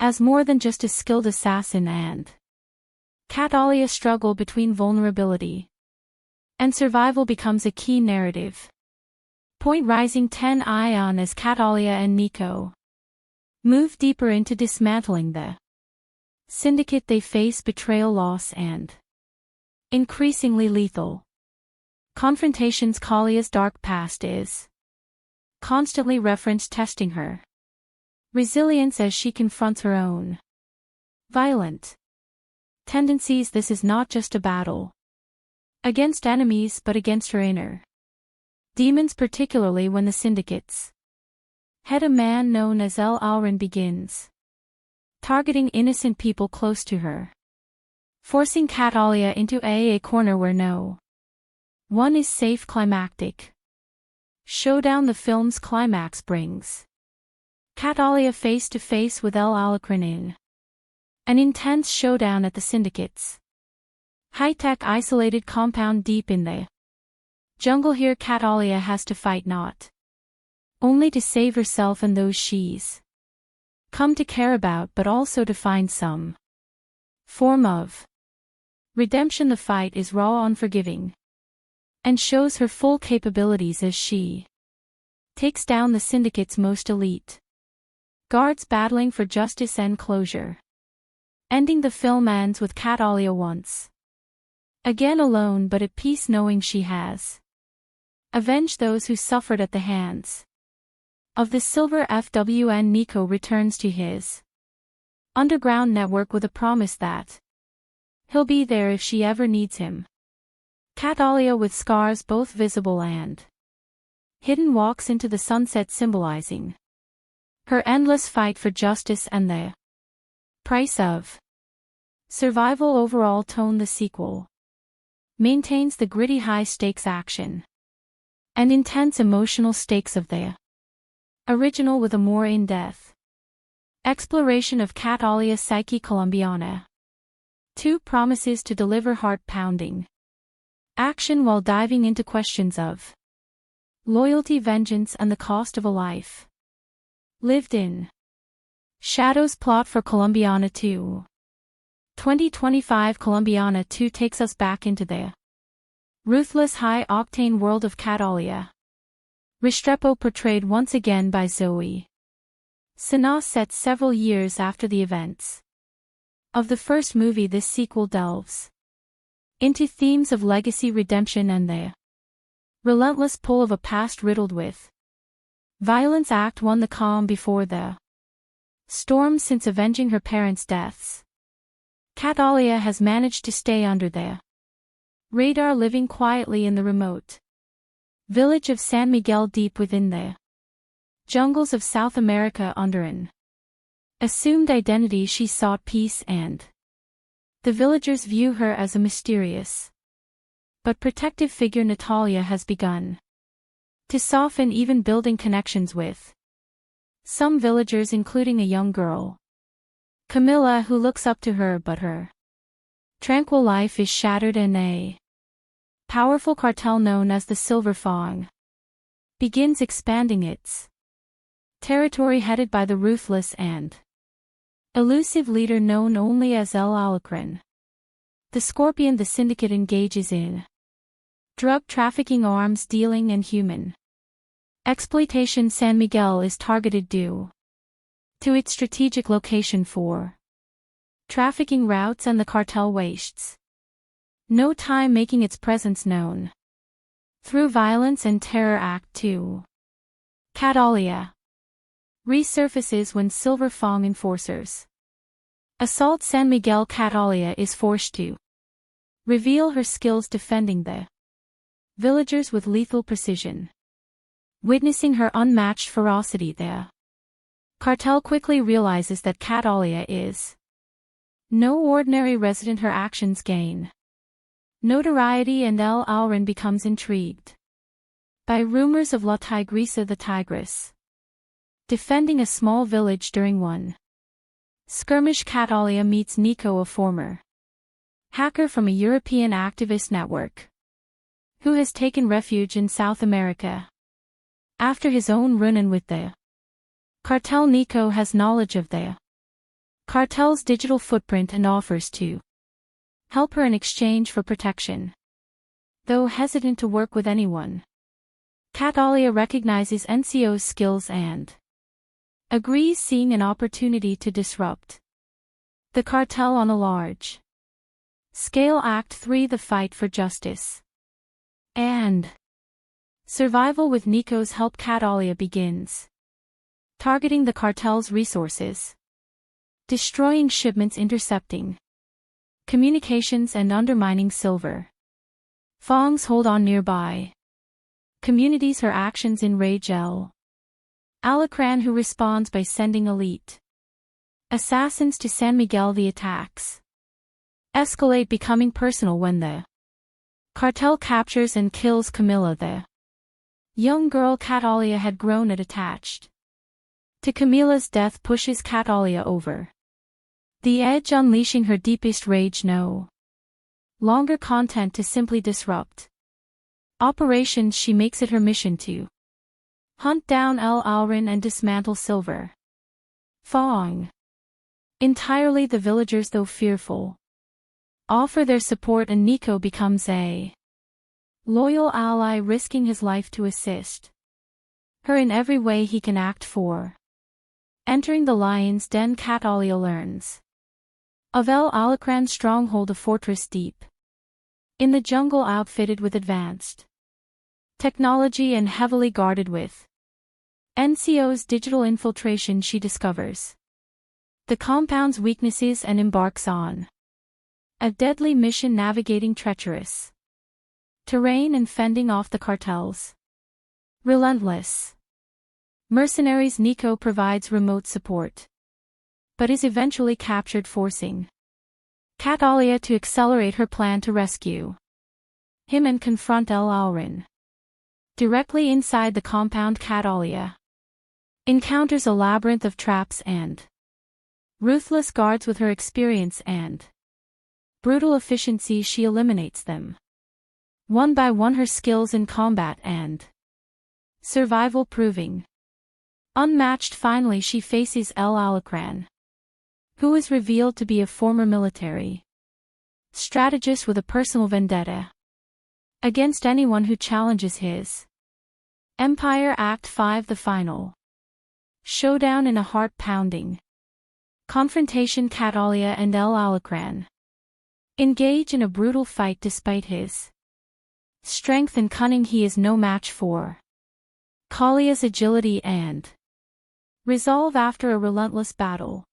as more than just a skilled assassin, and Catalia's struggle between vulnerability and survival becomes a key narrative point. Rising 10 Ion as Catalia and Nico move deeper into dismantling the syndicate. They face betrayal, loss, and increasingly lethal confrontations. Kalia's dark past is constantly referenced, testing her Resilience as she confronts her own violent tendencies. This is not just a battle against enemies but against her inner demons, particularly when the syndicate's head, a man known as El Alrin, begins targeting innocent people close to her, forcing Catalia into a corner where no one is safe. Climactic showdown. The film's climax brings Catalia face to face with El Alacrin in an intense showdown at the syndicate's high-tech isolated compound deep in the jungle. Here Catalia has to fight not only to save herself and those she's come to care about, but also to find some form of redemption. The fight is raw, unforgiving, and shows her full capabilities as she takes down the syndicate's most elite guards, battling for justice and closure. Ending, the film ends with Catalia once again alone but at peace, knowing she has avenged those who suffered at the hands of the Silver FWN. Nico returns to his underground network with a promise that he'll be there if she ever needs him. Catalia, with scars both visible and hidden, walks into the sunset, symbolizing her endless fight for justice and the price of survival. Overall tone. The sequel maintains the gritty, high-stakes action and intense emotional stakes of the original, with a more in-depth exploration of Catalia's psyche. Colombiana 2 promises to deliver heart-pounding action while diving into questions of loyalty, vengeance, and the cost of a life lived in shadows. Plot for Colombiana 2. 2025. Colombiana 2 takes us back into the ruthless, high-octane world of Catalia Restrepo, portrayed once again by Zoe Saldana, set several years after the events of the first movie. This sequel delves into themes of legacy, redemption, and the relentless pull of a past riddled with violence. Act 1. The calm before the storm. Since avenging her parents' deaths, Catalia has managed to stay under the radar, living quietly in the remote village of San Miguel, deep within the jungles of South America. Under an assumed identity, she sought peace, and the villagers view her as a mysterious but protective figure. Natalia has begun to soften, even building connections with some villagers, including a young girl, Camilla, who looks up to her, but her tranquil life is shattered, and a powerful cartel known as the Silver Fang begins expanding its territory, headed by the ruthless and elusive leader known only as El Alacrin the Scorpion. The syndicate engages in drug trafficking, arms dealing, and human exploitation. San Miguel is targeted due to its strategic location for trafficking routes, and the cartel wastes no time making its presence known through violence and terror. Act 2. Catalia resurfaces when Silver Fang enforcers assault San Miguel. Catalia is forced to reveal her skills defending the villagers with lethal precision. Witnessing her unmatched ferocity, the cartel quickly realizes that Catalia is no ordinary resident. Her actions gain notoriety, and El Alrin becomes intrigued by rumors of La Tigresa, the Tigress, defending a small village. During one skirmish, Catalia meets Nico, a former hacker from a European activist network who has taken refuge in South America after his own run-in with the cartel. Nico has knowledge of the cartel's digital footprint and offers to help her in exchange for protection. Though hesitant to work with anyone, Catalia recognizes NCO's skills and agrees, seeing an opportunity to disrupt the cartel on a large scale. Act 3. The fight for justice and survival. With Nico's help, Catalia begins targeting the cartel's resources, destroying shipments, intercepting communications, and undermining silver. Fong's hold on nearby communities. Her actions enrage Alacran, who responds by sending elite assassins to San Miguel. The attacks escalate, becoming personal when the cartel captures and kills Camila. The young girl Catalia had grown attached to Camila's death, pushes Catalia over the edge, unleashing her deepest rage. No longer content to simply disrupt operations, she makes it her mission to hunt down El Alrin and dismantle Silver Fong entirely. The villagers, though fearful, offer their support, and Nico becomes a loyal ally, risking his life to assist her in every way he can act for. Entering the lion's den, Catalia learns of El Alacran's stronghold, a fortress deep in the jungle, outfitted with advanced technology and heavily guarded with NCO's digital infiltration. She discovers the compound's weaknesses and embarks on a deadly mission, navigating treacherous terrain and fending off the cartel's relentless mercenaries. Nico provides remote support, but is eventually captured, forcing Catalia to accelerate her plan to rescue him and confront El Alrin. Directly inside the compound, Catalia encounters a labyrinth of traps and ruthless guards. With her experience and brutal efficiency, she eliminates them one by one, her skills in combat and survival proving unmatched. Finally, she faces El Alacran, who is revealed to be a former military strategist with a personal vendetta against anyone who challenges his empire. Act 5, the final showdown. In a heart-pounding confrontation, Catalia and El Alacran engage in a brutal fight. Despite his strength and cunning, he is no match for Kalia's agility and resolve. After a relentless battle,